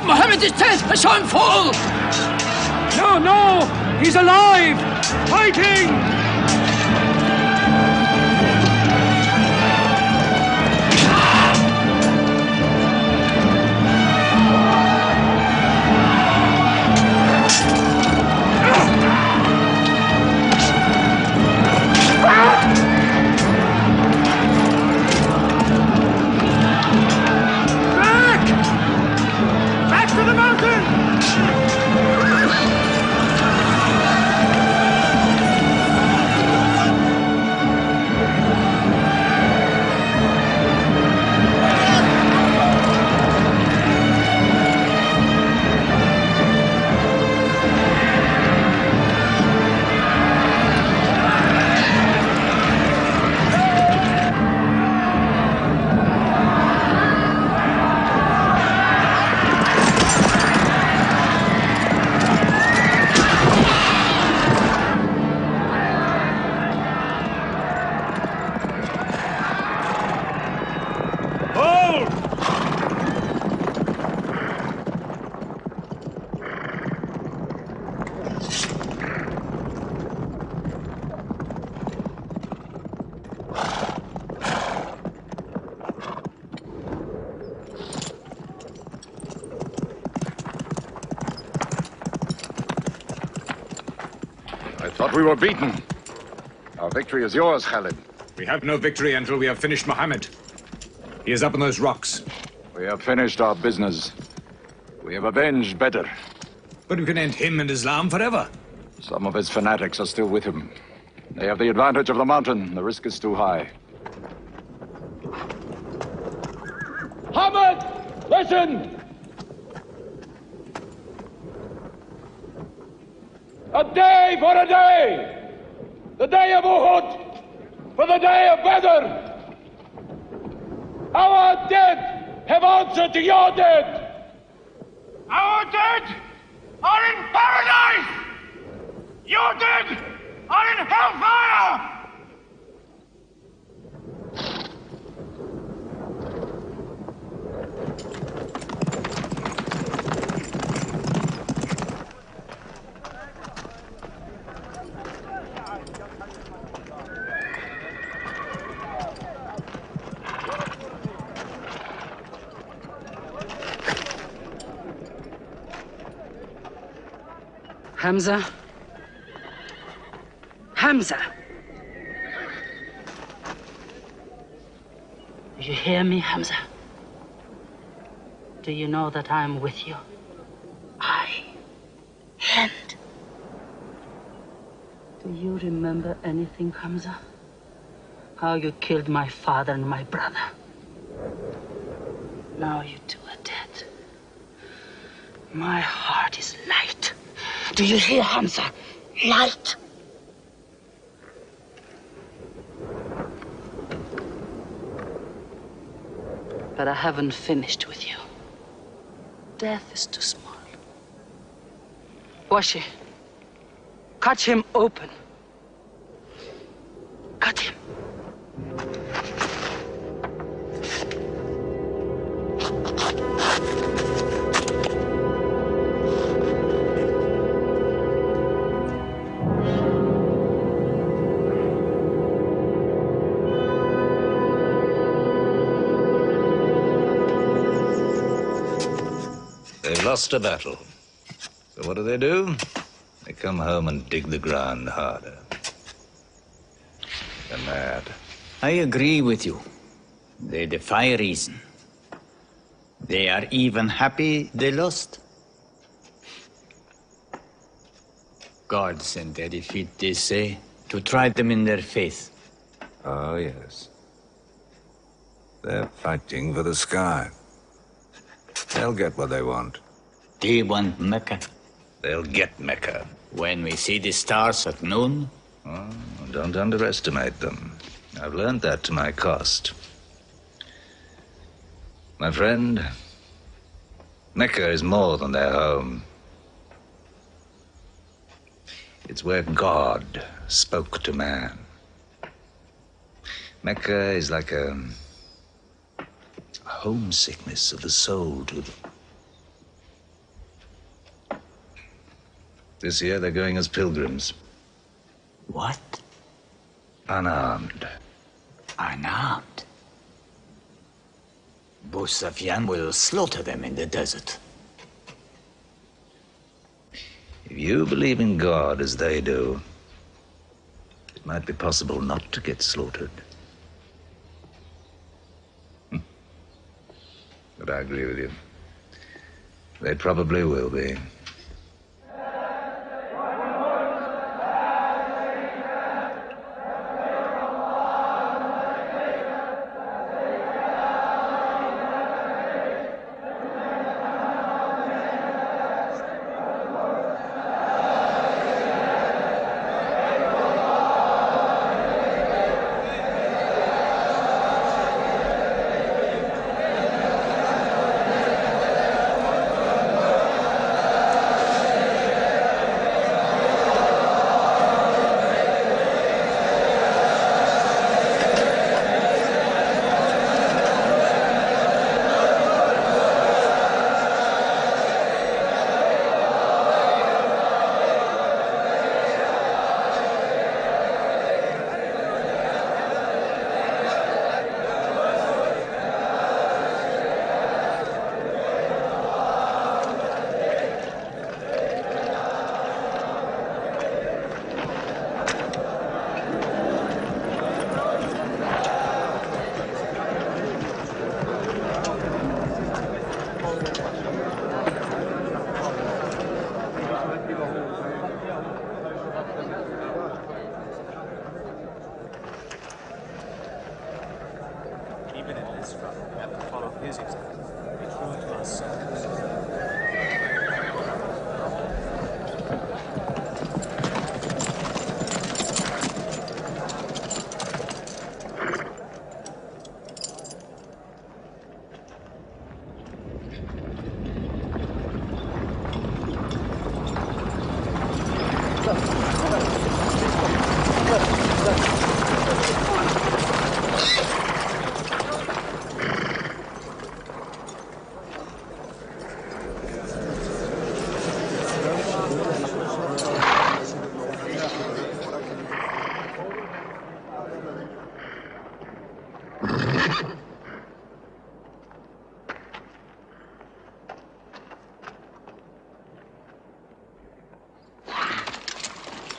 S3: Mohammed is dead! I saw him fall!
S10: No! He's alive! Fighting! Back to the mountain!
S22: Thought we were beaten. Our victory is yours, Khalid.
S14: We have no victory until we have finished Muhammad. He is up on those rocks.
S22: We have finished our business. We have avenged Badr.
S14: But we can end him and Islam forever.
S22: Some of his fanatics are still with him. They have the advantage of the mountain. The risk is too high.
S10: Muhammad, listen! A day for a day! The day of Uhud! For the day of Badr! Our dead have answered to your dead.
S8: Our dead are in paradise! Your dead are in hellfire!
S11: Hamza? Hamza! Do you hear me, Hamza? Do you know that I'm with you? And do you remember anything, Hamza? How you killed my father and my brother? Now you two are dead. My heart is light. Do you hear, Hamza? Light. But I haven't finished with you. Death is too small. Washi, cut him open. Cut him.
S19: They've lost a battle. So what do? They come home and dig the ground harder. They're mad.
S21: I agree with you. They defy reason. They are even happy they lost. God sent their defeat, they say, to try them in their faith.
S19: Oh, yes. They're fighting for the sky. They'll get what they want.
S21: They want Mecca.
S19: They'll get Mecca.
S21: When we see the stars at noon?
S19: Oh, don't underestimate them. I've learned that to my cost. My friend, Mecca is more than their home. It's where God spoke to man. Mecca is like a homesickness of the soul to them. This year they're going as pilgrims.
S21: What?
S19: Unarmed.
S21: Unarmed? Abu Sufyan will slaughter them in the desert.
S19: If you believe in God as they do, it might be possible not to get slaughtered. But I agree with you. They probably will be.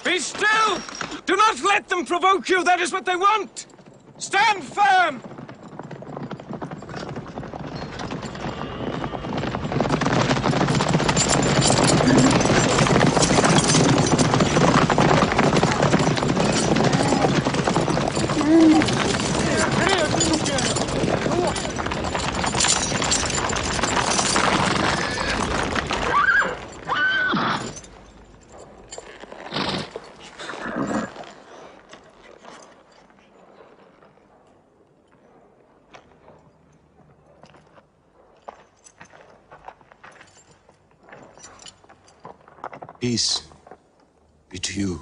S7: Be still! Do not let them provoke you. That is what they want. Stand firm!
S2: Peace be to you.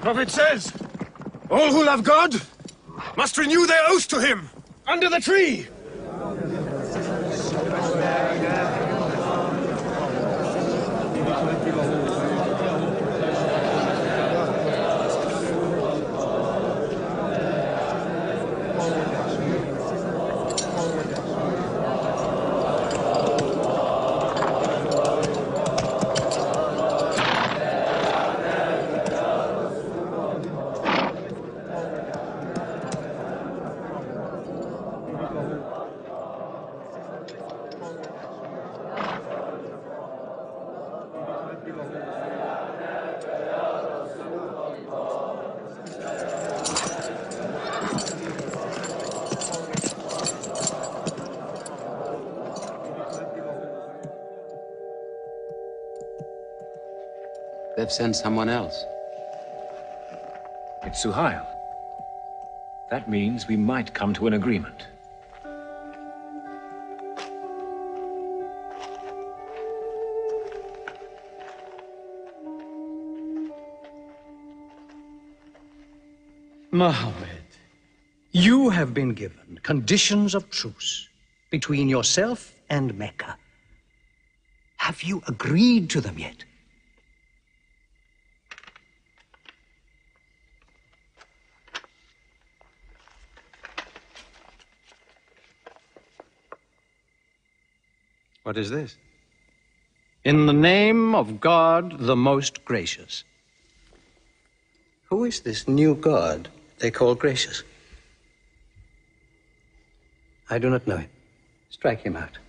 S7: The prophet says, all who love God must renew their oath to him under the tree.
S9: They've sent someone else.
S20: It's Suhail. That means we might come to an agreement.
S3: Mohammed, you have been given conditions of truce between yourself and Mecca. Have you agreed to them yet?
S5: What is this?
S3: In the name of God, the most gracious. Who is this new God they call gracious? I do not know him. Strike him out.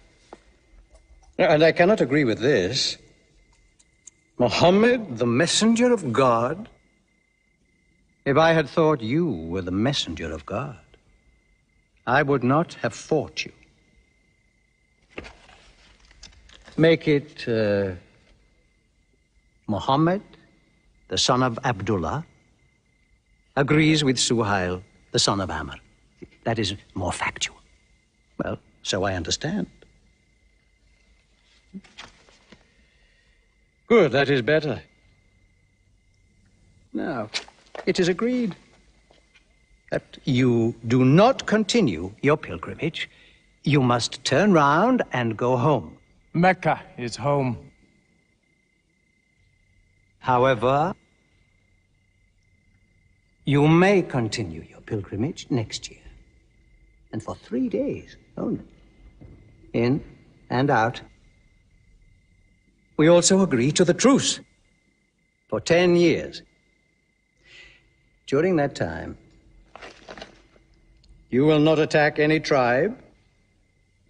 S3: And I cannot agree with this. Muhammad, the messenger of God? If I had thought you were the messenger of God, I would not have fought you. Make it Muhammad, the son of Abdullah, agrees with Suhail, the son of Amr. That is more factual. Well, so I understand. Good, that is better. Now, it is agreed. that you do not continue your pilgrimage. You must turn round and go home.
S9: Mecca is home.
S3: However, you may continue your pilgrimage next year, and for 3 days only, in and out. We also agree to the truce for 10 years. During that time, you will not attack any tribe,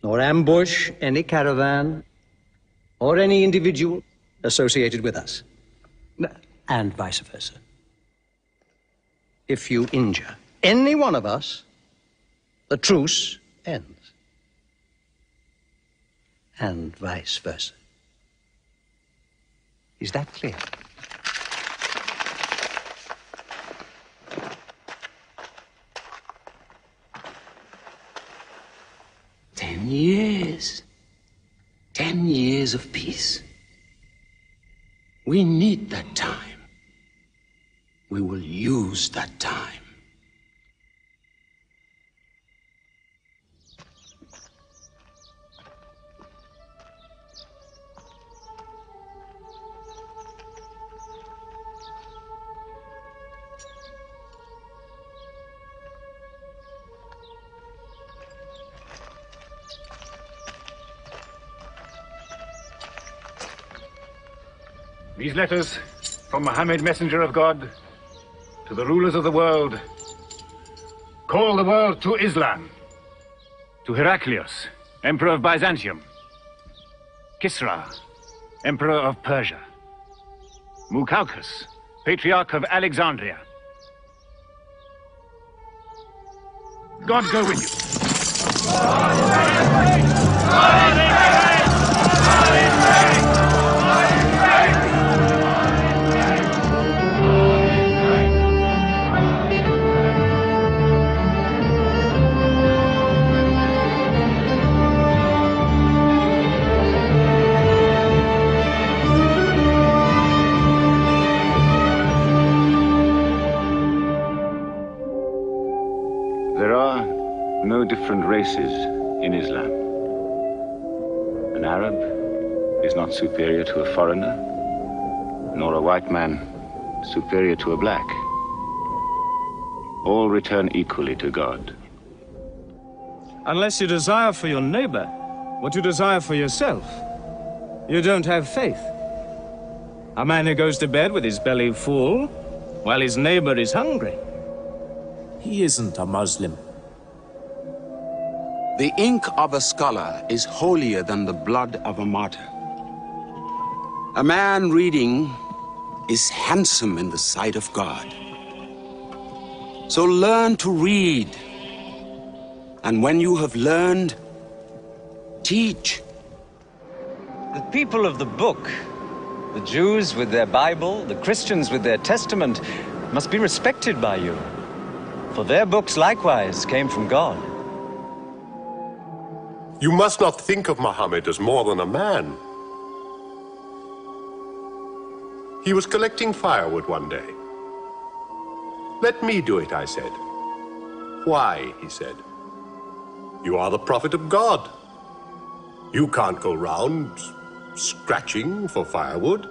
S3: nor ambush any caravan, or any individual associated with us, and vice versa. If you injure any one of us, the truce ends, and vice versa. Is that clear?
S15: Years. 10 years of peace. We need that time. We will use that time.
S20: These letters from Muhammad, messenger of God, to the rulers of the world, call the world to Islam. To Heraclius, Emperor of Byzantium. Kisra, Emperor of Persia. Mukaukos, Patriarch of Alexandria. God go with you.
S22: There are no different races in Islam. An Arab is not superior to a foreigner, nor a white man superior to a black. All return equally to God.
S9: Unless you desire for your neighbor what you desire for yourself, you don't have faith. A man who goes to bed with his belly full while his neighbor is hungry.
S23: He isn't a Muslim.
S17: The ink of a scholar is holier than the blood of a martyr. A man reading is handsome in the sight of God. So learn to read. And when you have learned, teach.
S24: The people of the book, the Jews with their Bible, the Christians with their Testament, must be respected by you. For their books likewise came from God.
S18: You must not think of Muhammad as more than a man. He was collecting firewood one day. Let me do it, I said. Why, he said. You are the prophet of God. You can't go round scratching for firewood.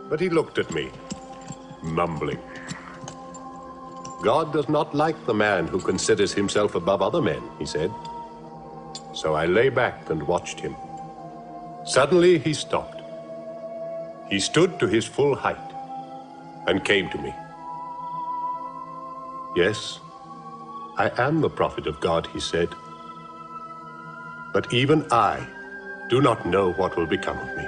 S18: But he looked at me, mumbling. God does not like the man who considers himself above other men, he said. So I lay back and watched him. Suddenly he stopped. He stood to his full height and came to me. Yes, I am the prophet of God, he said. But even I do not know what will become of me.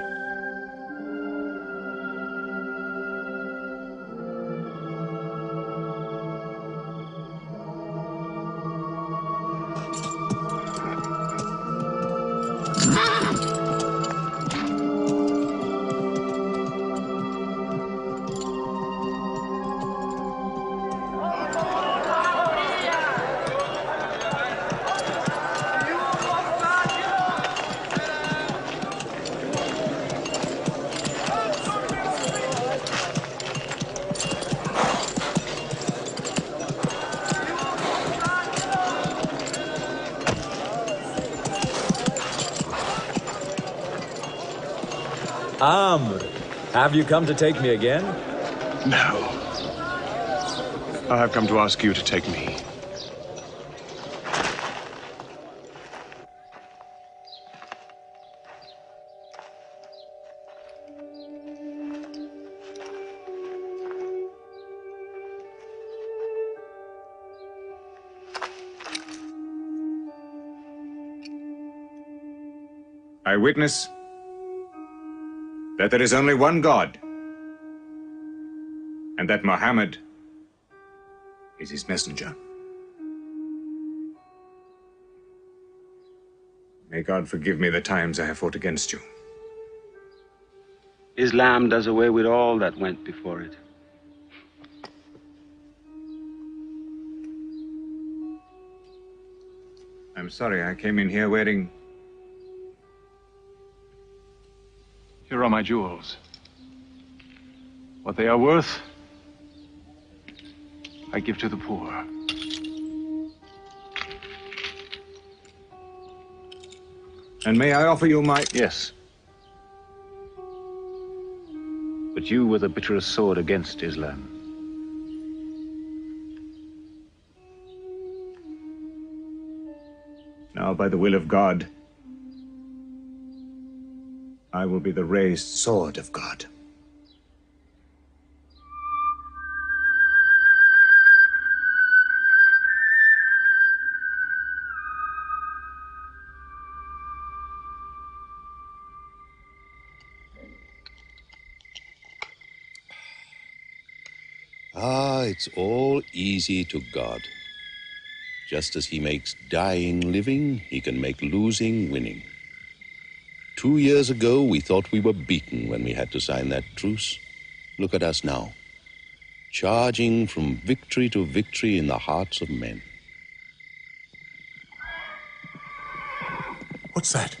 S1: Have you come to take me again?
S6: No. I have come to ask you to take me.
S7: I witness that there is only one God, and that Muhammad is his messenger. May God forgive me the times I have fought against you.
S22: Islam does away with all that went before it.
S7: I'm sorry, I came in here wearing...
S6: Here are my jewels. What they are worth, I give to the poor.
S7: And may I offer you my...
S22: Yes. But you were the bitterest sword against Islam.
S7: Now, by the will of God, I will be the raised sword of God.
S12: It's all easy to God. Just as he makes dying living, he can make losing winning. 2 years ago, we thought we were beaten when we had to sign that truce. Look at us now, charging from victory to victory in the hearts of men.
S18: What's that?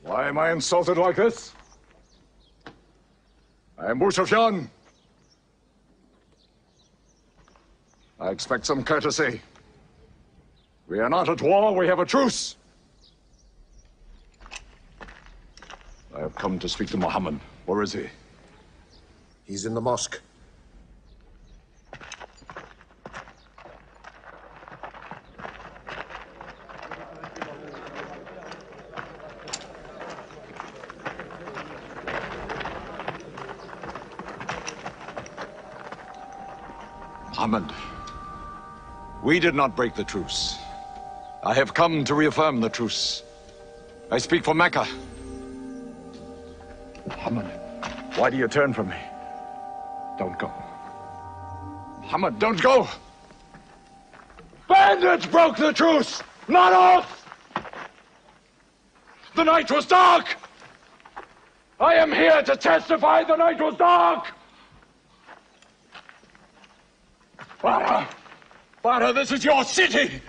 S17: Why am I insulted like this? I am Abu Sufyan. I expect some courtesy. We are not at war, we have a truce. I have come to speak to Muhammad. Where is he?
S18: He's in the mosque.
S17: Muhammad, we did not break the truce. I have come to reaffirm the truce. I speak for Mecca. Muhammad, why do you turn from me? Don't go. Muhammad, don't go! Bandits broke the truce, not us! The night was dark! I am here to testify the night was dark! Father, this is your city!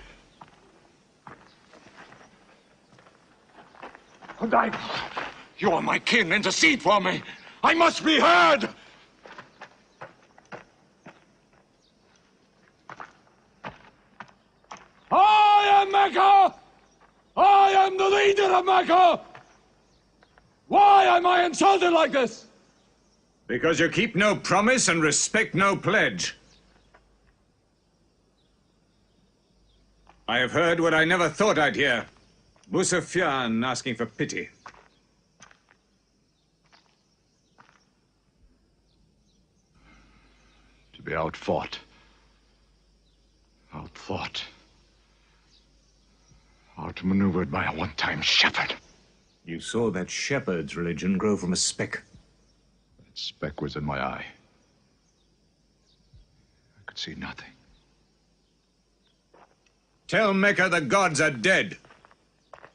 S17: And you are my kin, intercede for me! I must be heard! I am Mecca! I am the leader of Mecca! Why am I insulted like this?
S7: Because you keep no promise and respect no pledge.
S6: I have heard what I never thought I'd hear. Abu Sufyan asking for pity.
S2: To be outfought, outthought, outmaneuvered by a one-time shepherd.
S6: You saw that shepherd's religion grow from a speck.
S2: That speck was in my eye. I could see nothing.
S6: Tell Mecca the gods are dead.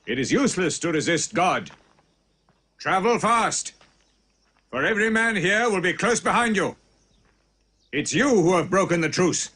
S6: It is useless to resist God. Travel fast, for every man here will be close behind you. It's you who have broken the truce.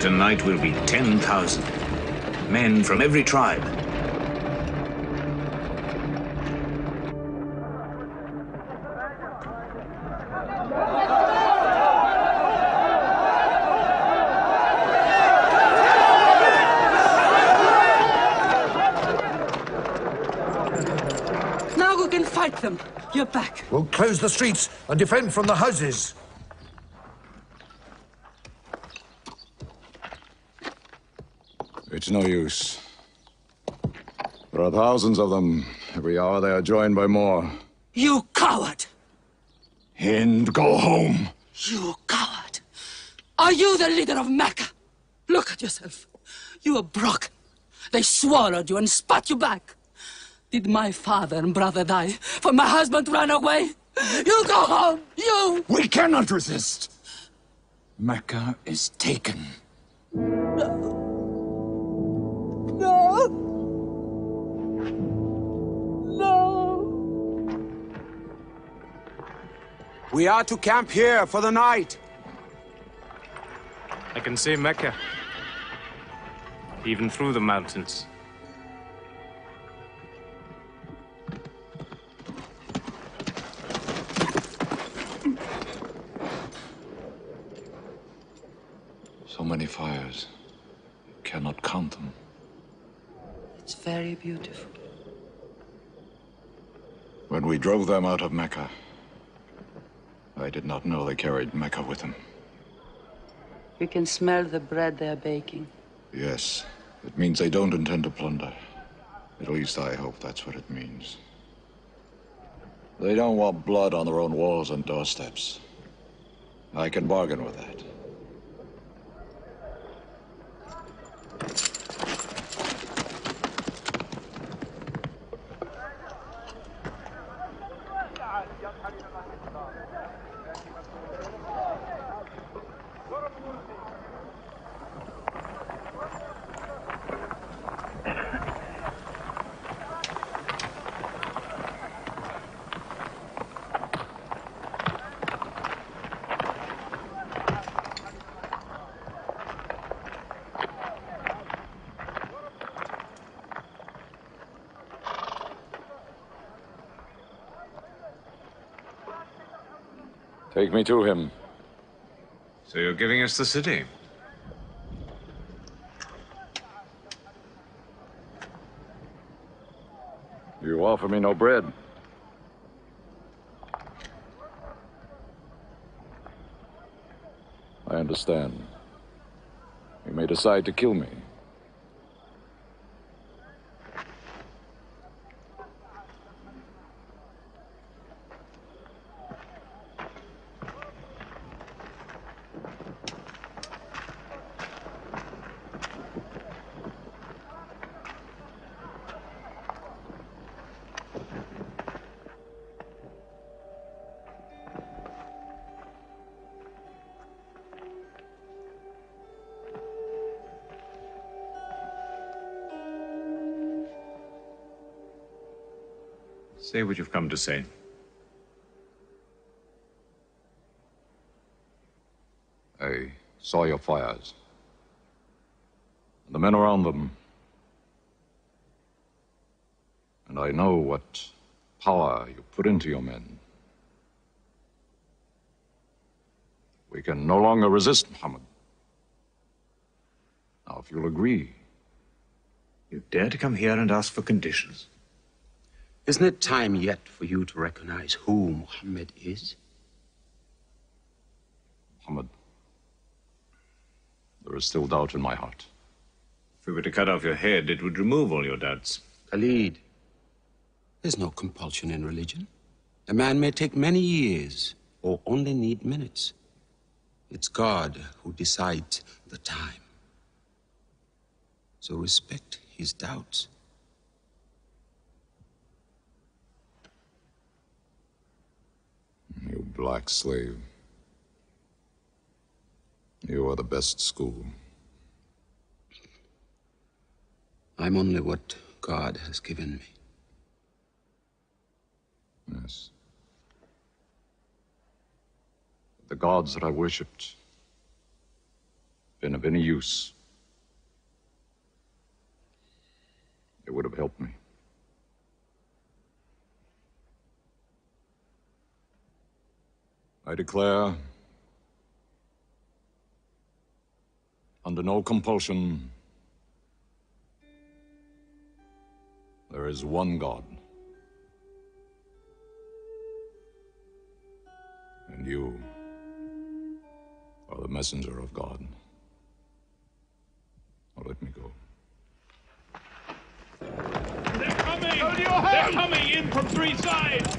S6: Tonight will be 10,000 men from every tribe.
S11: Now we can fight them. You're back.
S4: We'll close the streets and defend from the houses.
S2: It's no use. There are thousands of them. Every hour they are joined by more.
S11: You coward!
S2: Hind, go home.
S11: You coward! Are you the leader of Mecca? Look at yourself. You are broken. They swallowed you and spat you back. Did my father and brother die? For my husband ran away? You go home! You!
S2: We cannot resist. Mecca is taken.
S11: No! No!
S5: We are to camp here for the night.
S9: I can see Mecca, even through the mountains.
S2: So many fires. You cannot count them.
S11: It's very beautiful.
S2: When we drove them out of Mecca, I did not know they carried Mecca with them.
S11: You can smell the bread they're baking.
S2: Yes, it means they don't intend to plunder. At least I hope that's what it means. They don't want blood on their own walls and doorsteps. I can bargain with that. Take me to him.
S6: So you're giving us the city?
S2: You offer me no bread. I understand. You may decide to kill me.
S6: Say what you've come to say.
S2: I saw your fires. The men around them. And I know what power you put into your men. We can no longer resist Muhammad. Now, if you'll agree.
S6: You dare to come here and ask for conditions?
S15: Isn't it time yet for you to recognize who Muhammad is?
S2: Muhammad, there is still doubt in my heart.
S6: If we were to cut off your head, it would remove all your doubts.
S15: Khalid, there's no compulsion in religion. A man may take many years or only need minutes. It's God who decides the time. So respect his doubts.
S2: You black slave. You are the best school.
S15: I'm only what God has given me.
S2: Yes. The gods that I worshipped been of any use. It would have helped me. I declare, under no compulsion, there is one God. And you are the messenger of God. Now let me go.
S8: They're coming! They're coming in from three sides!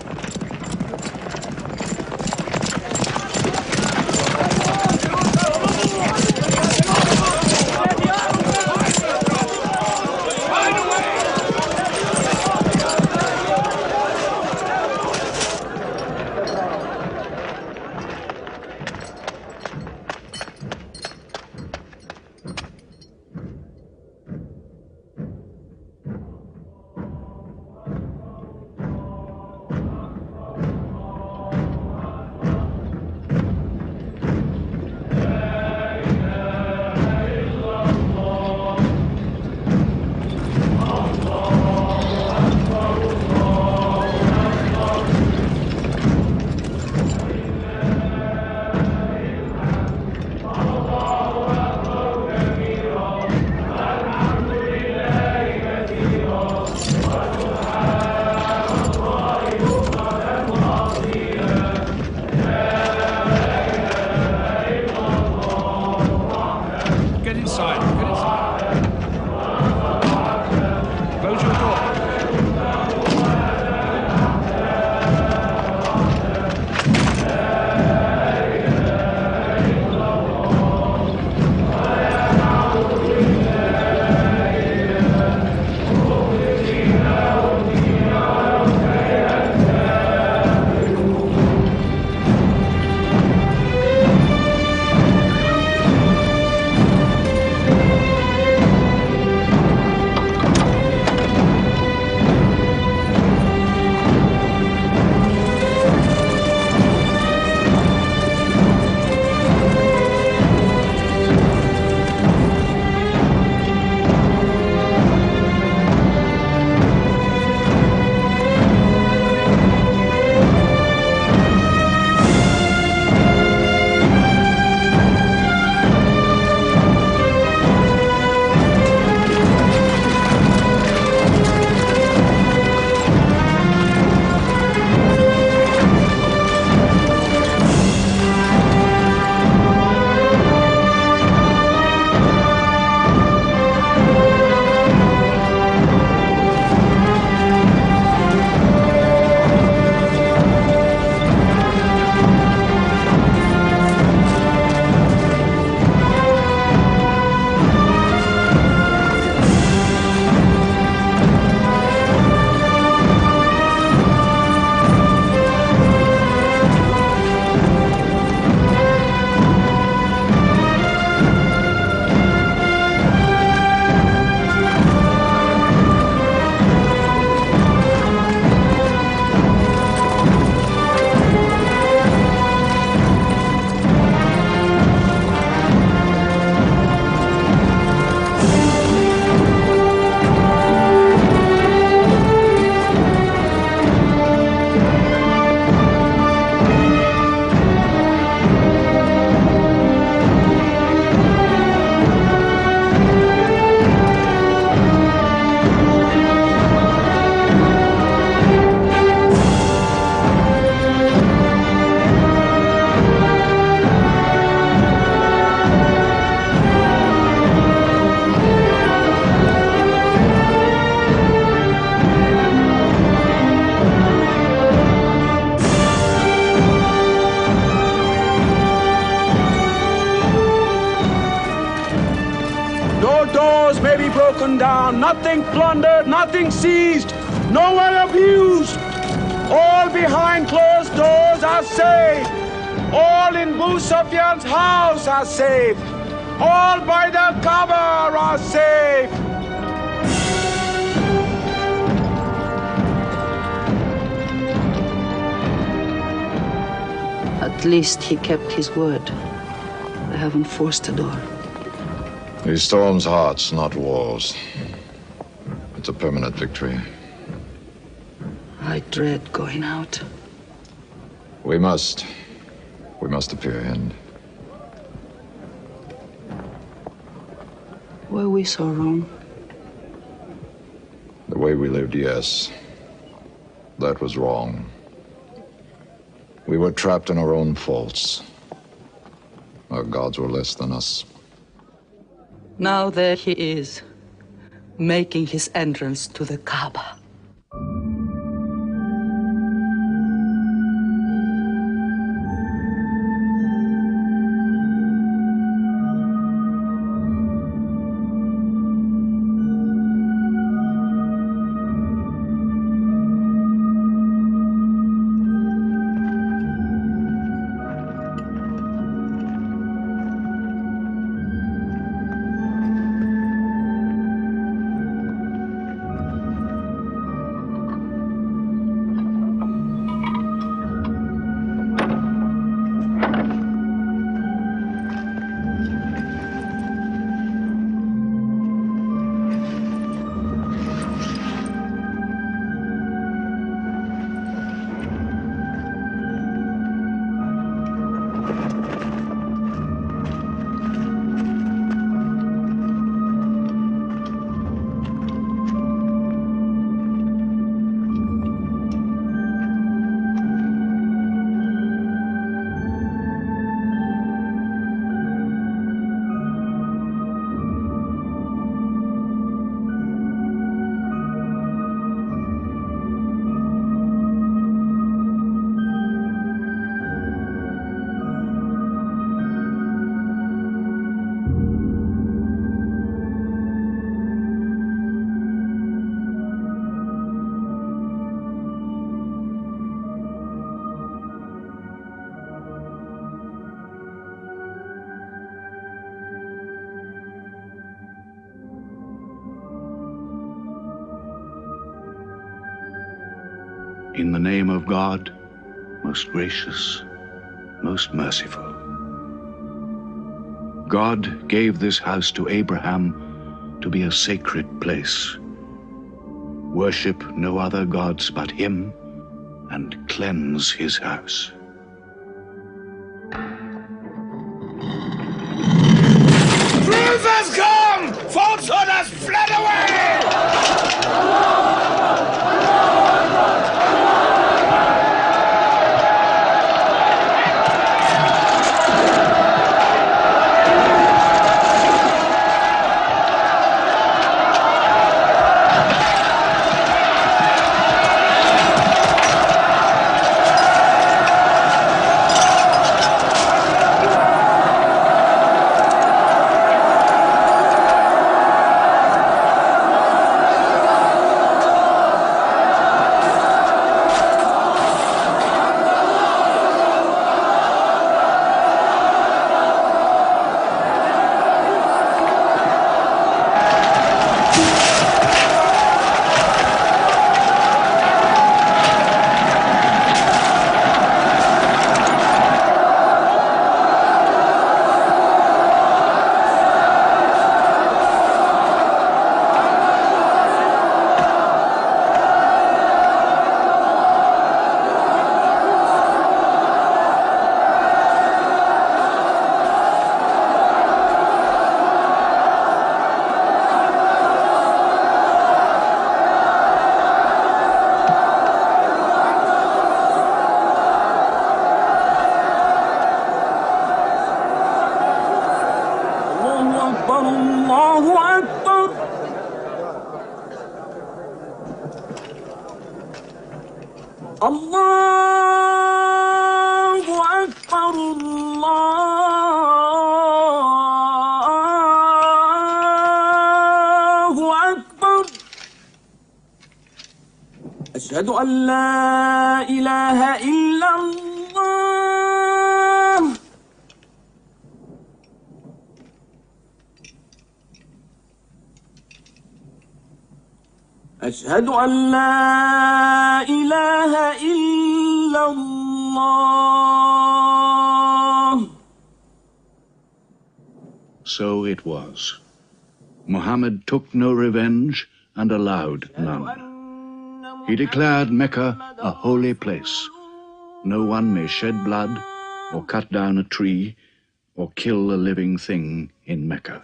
S5: nothing plundered, nothing seized, no one abused. All behind closed doors are safe. All in Abu Sufyan's house are safe. All by the Kaaba are safe.
S11: At least he kept his word. I haven't forced the door.
S2: He storms hearts, not walls. It's a permanent victory.
S11: I dread going out.
S2: We must. We must appear and
S11: Were we so wrong?
S2: the way we lived, yes. That was wrong. We were trapped in our own faults. Our gods were less than us.
S11: Now there he is, making his entrance to the Kaaba.
S10: In the name of God, most gracious, most merciful. God gave this house to Abraham to be a sacred place. Worship no other gods but him and cleanse his house.
S8: Truth has come! Falsehood has fled away!
S11: Allahu Akbar.
S13: أشهد أن لا إله إلا الله أشهد أن لا إله إلا الله.
S10: So it was. Muhammad took no revenge and allowed none. He declared Mecca a holy place. No one may shed blood, or cut down a tree, or kill a living thing in Mecca.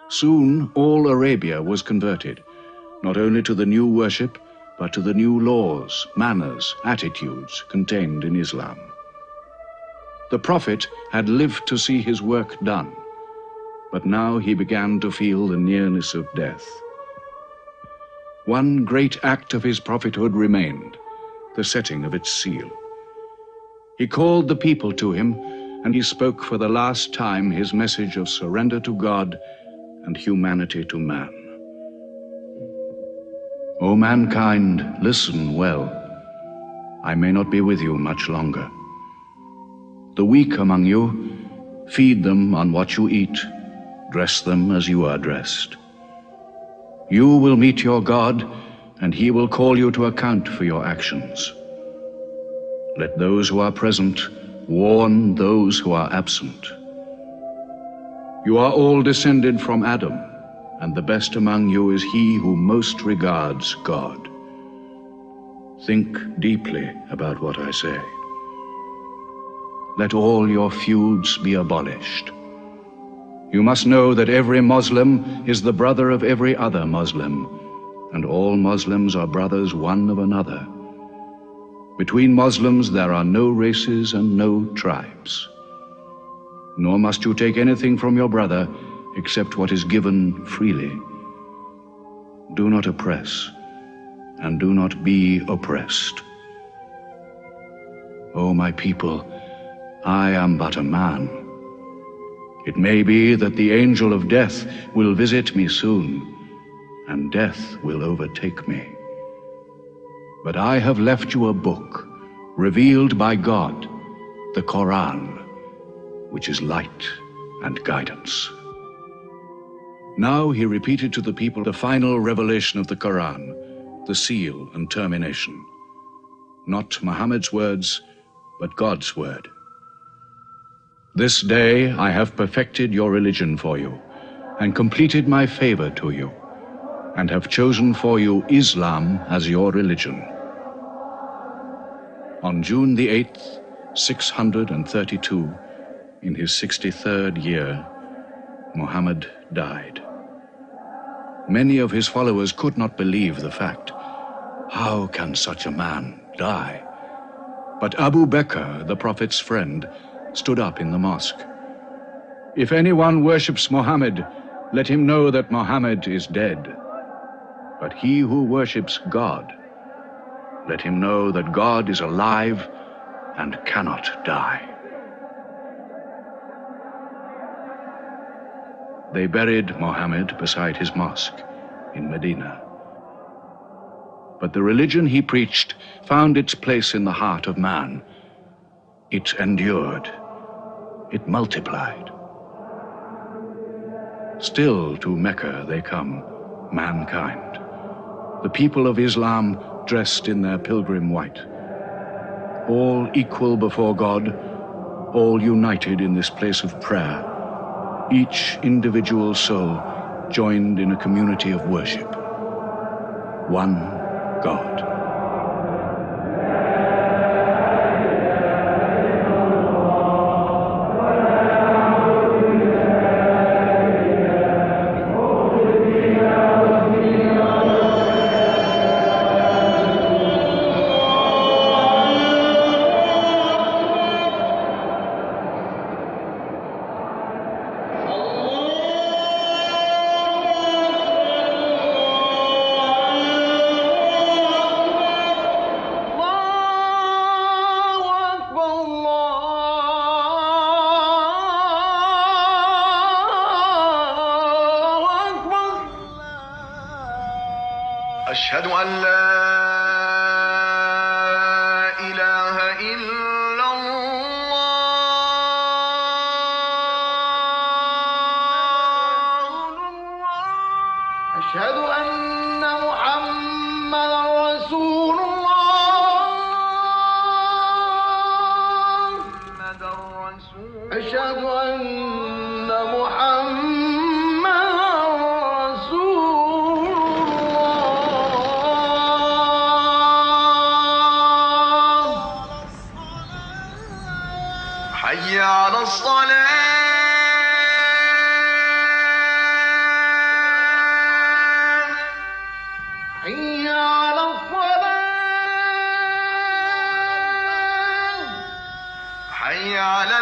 S10: Soon all Arabia was converted, not only to the new worship, but to the new laws, manners, attitudes contained in Islam. The Prophet had lived to see his work done, but now he began to feel the nearness of death. One great act of his prophethood remained, the setting of its seal. He called the people to him, and he spoke for the last time his message of surrender to God and humanity to man. O mankind, listen well. I may not be with you much longer. The weak among you, feed them on what you eat, dress them as you are dressed. You will meet your God, and he will call you to account for your actions. Let those who are present warn those who are absent. You are all descended from Adam, and the best among you is he who most regards God. Think deeply about what I say. Let all your feuds be abolished. You must know that every Muslim is the brother of every other Muslim, and all Muslims are brothers one of another. Between Muslims there are no races and no tribes. Nor must you take anything from your brother except what is given freely. Do not oppress, and do not be oppressed. O my people, I am but a man. It may be that the angel of death will visit me soon, and death will overtake me. But I have left you a book, revealed by God, the Quran, which is light and guidance. Now he repeated to the people the final revelation of the Quran, the seal and termination. Not Muhammad's words, but God's word. This day I have perfected your religion for you, and completed my favor to you, and have chosen for you Islam as your religion. On June the 8th, 632, in his 63rd year, Muhammad died. Many of his followers could not believe the fact. How can such a man die? But Abu Bakr, the Prophet's friend, stood up in the mosque. If anyone worships Muhammad, let him know that Muhammad is dead. But he who worships God, let him know that God is alive and cannot die. They buried Muhammad beside his mosque in Medina. But the religion he preached found its place in the heart of man. It endured. It multiplied. Still to Mecca they come, mankind. The people of Islam dressed in their pilgrim white. All equal before God, all united in this place of prayer. Each individual soul joined in a community of worship. One God.
S14: حي على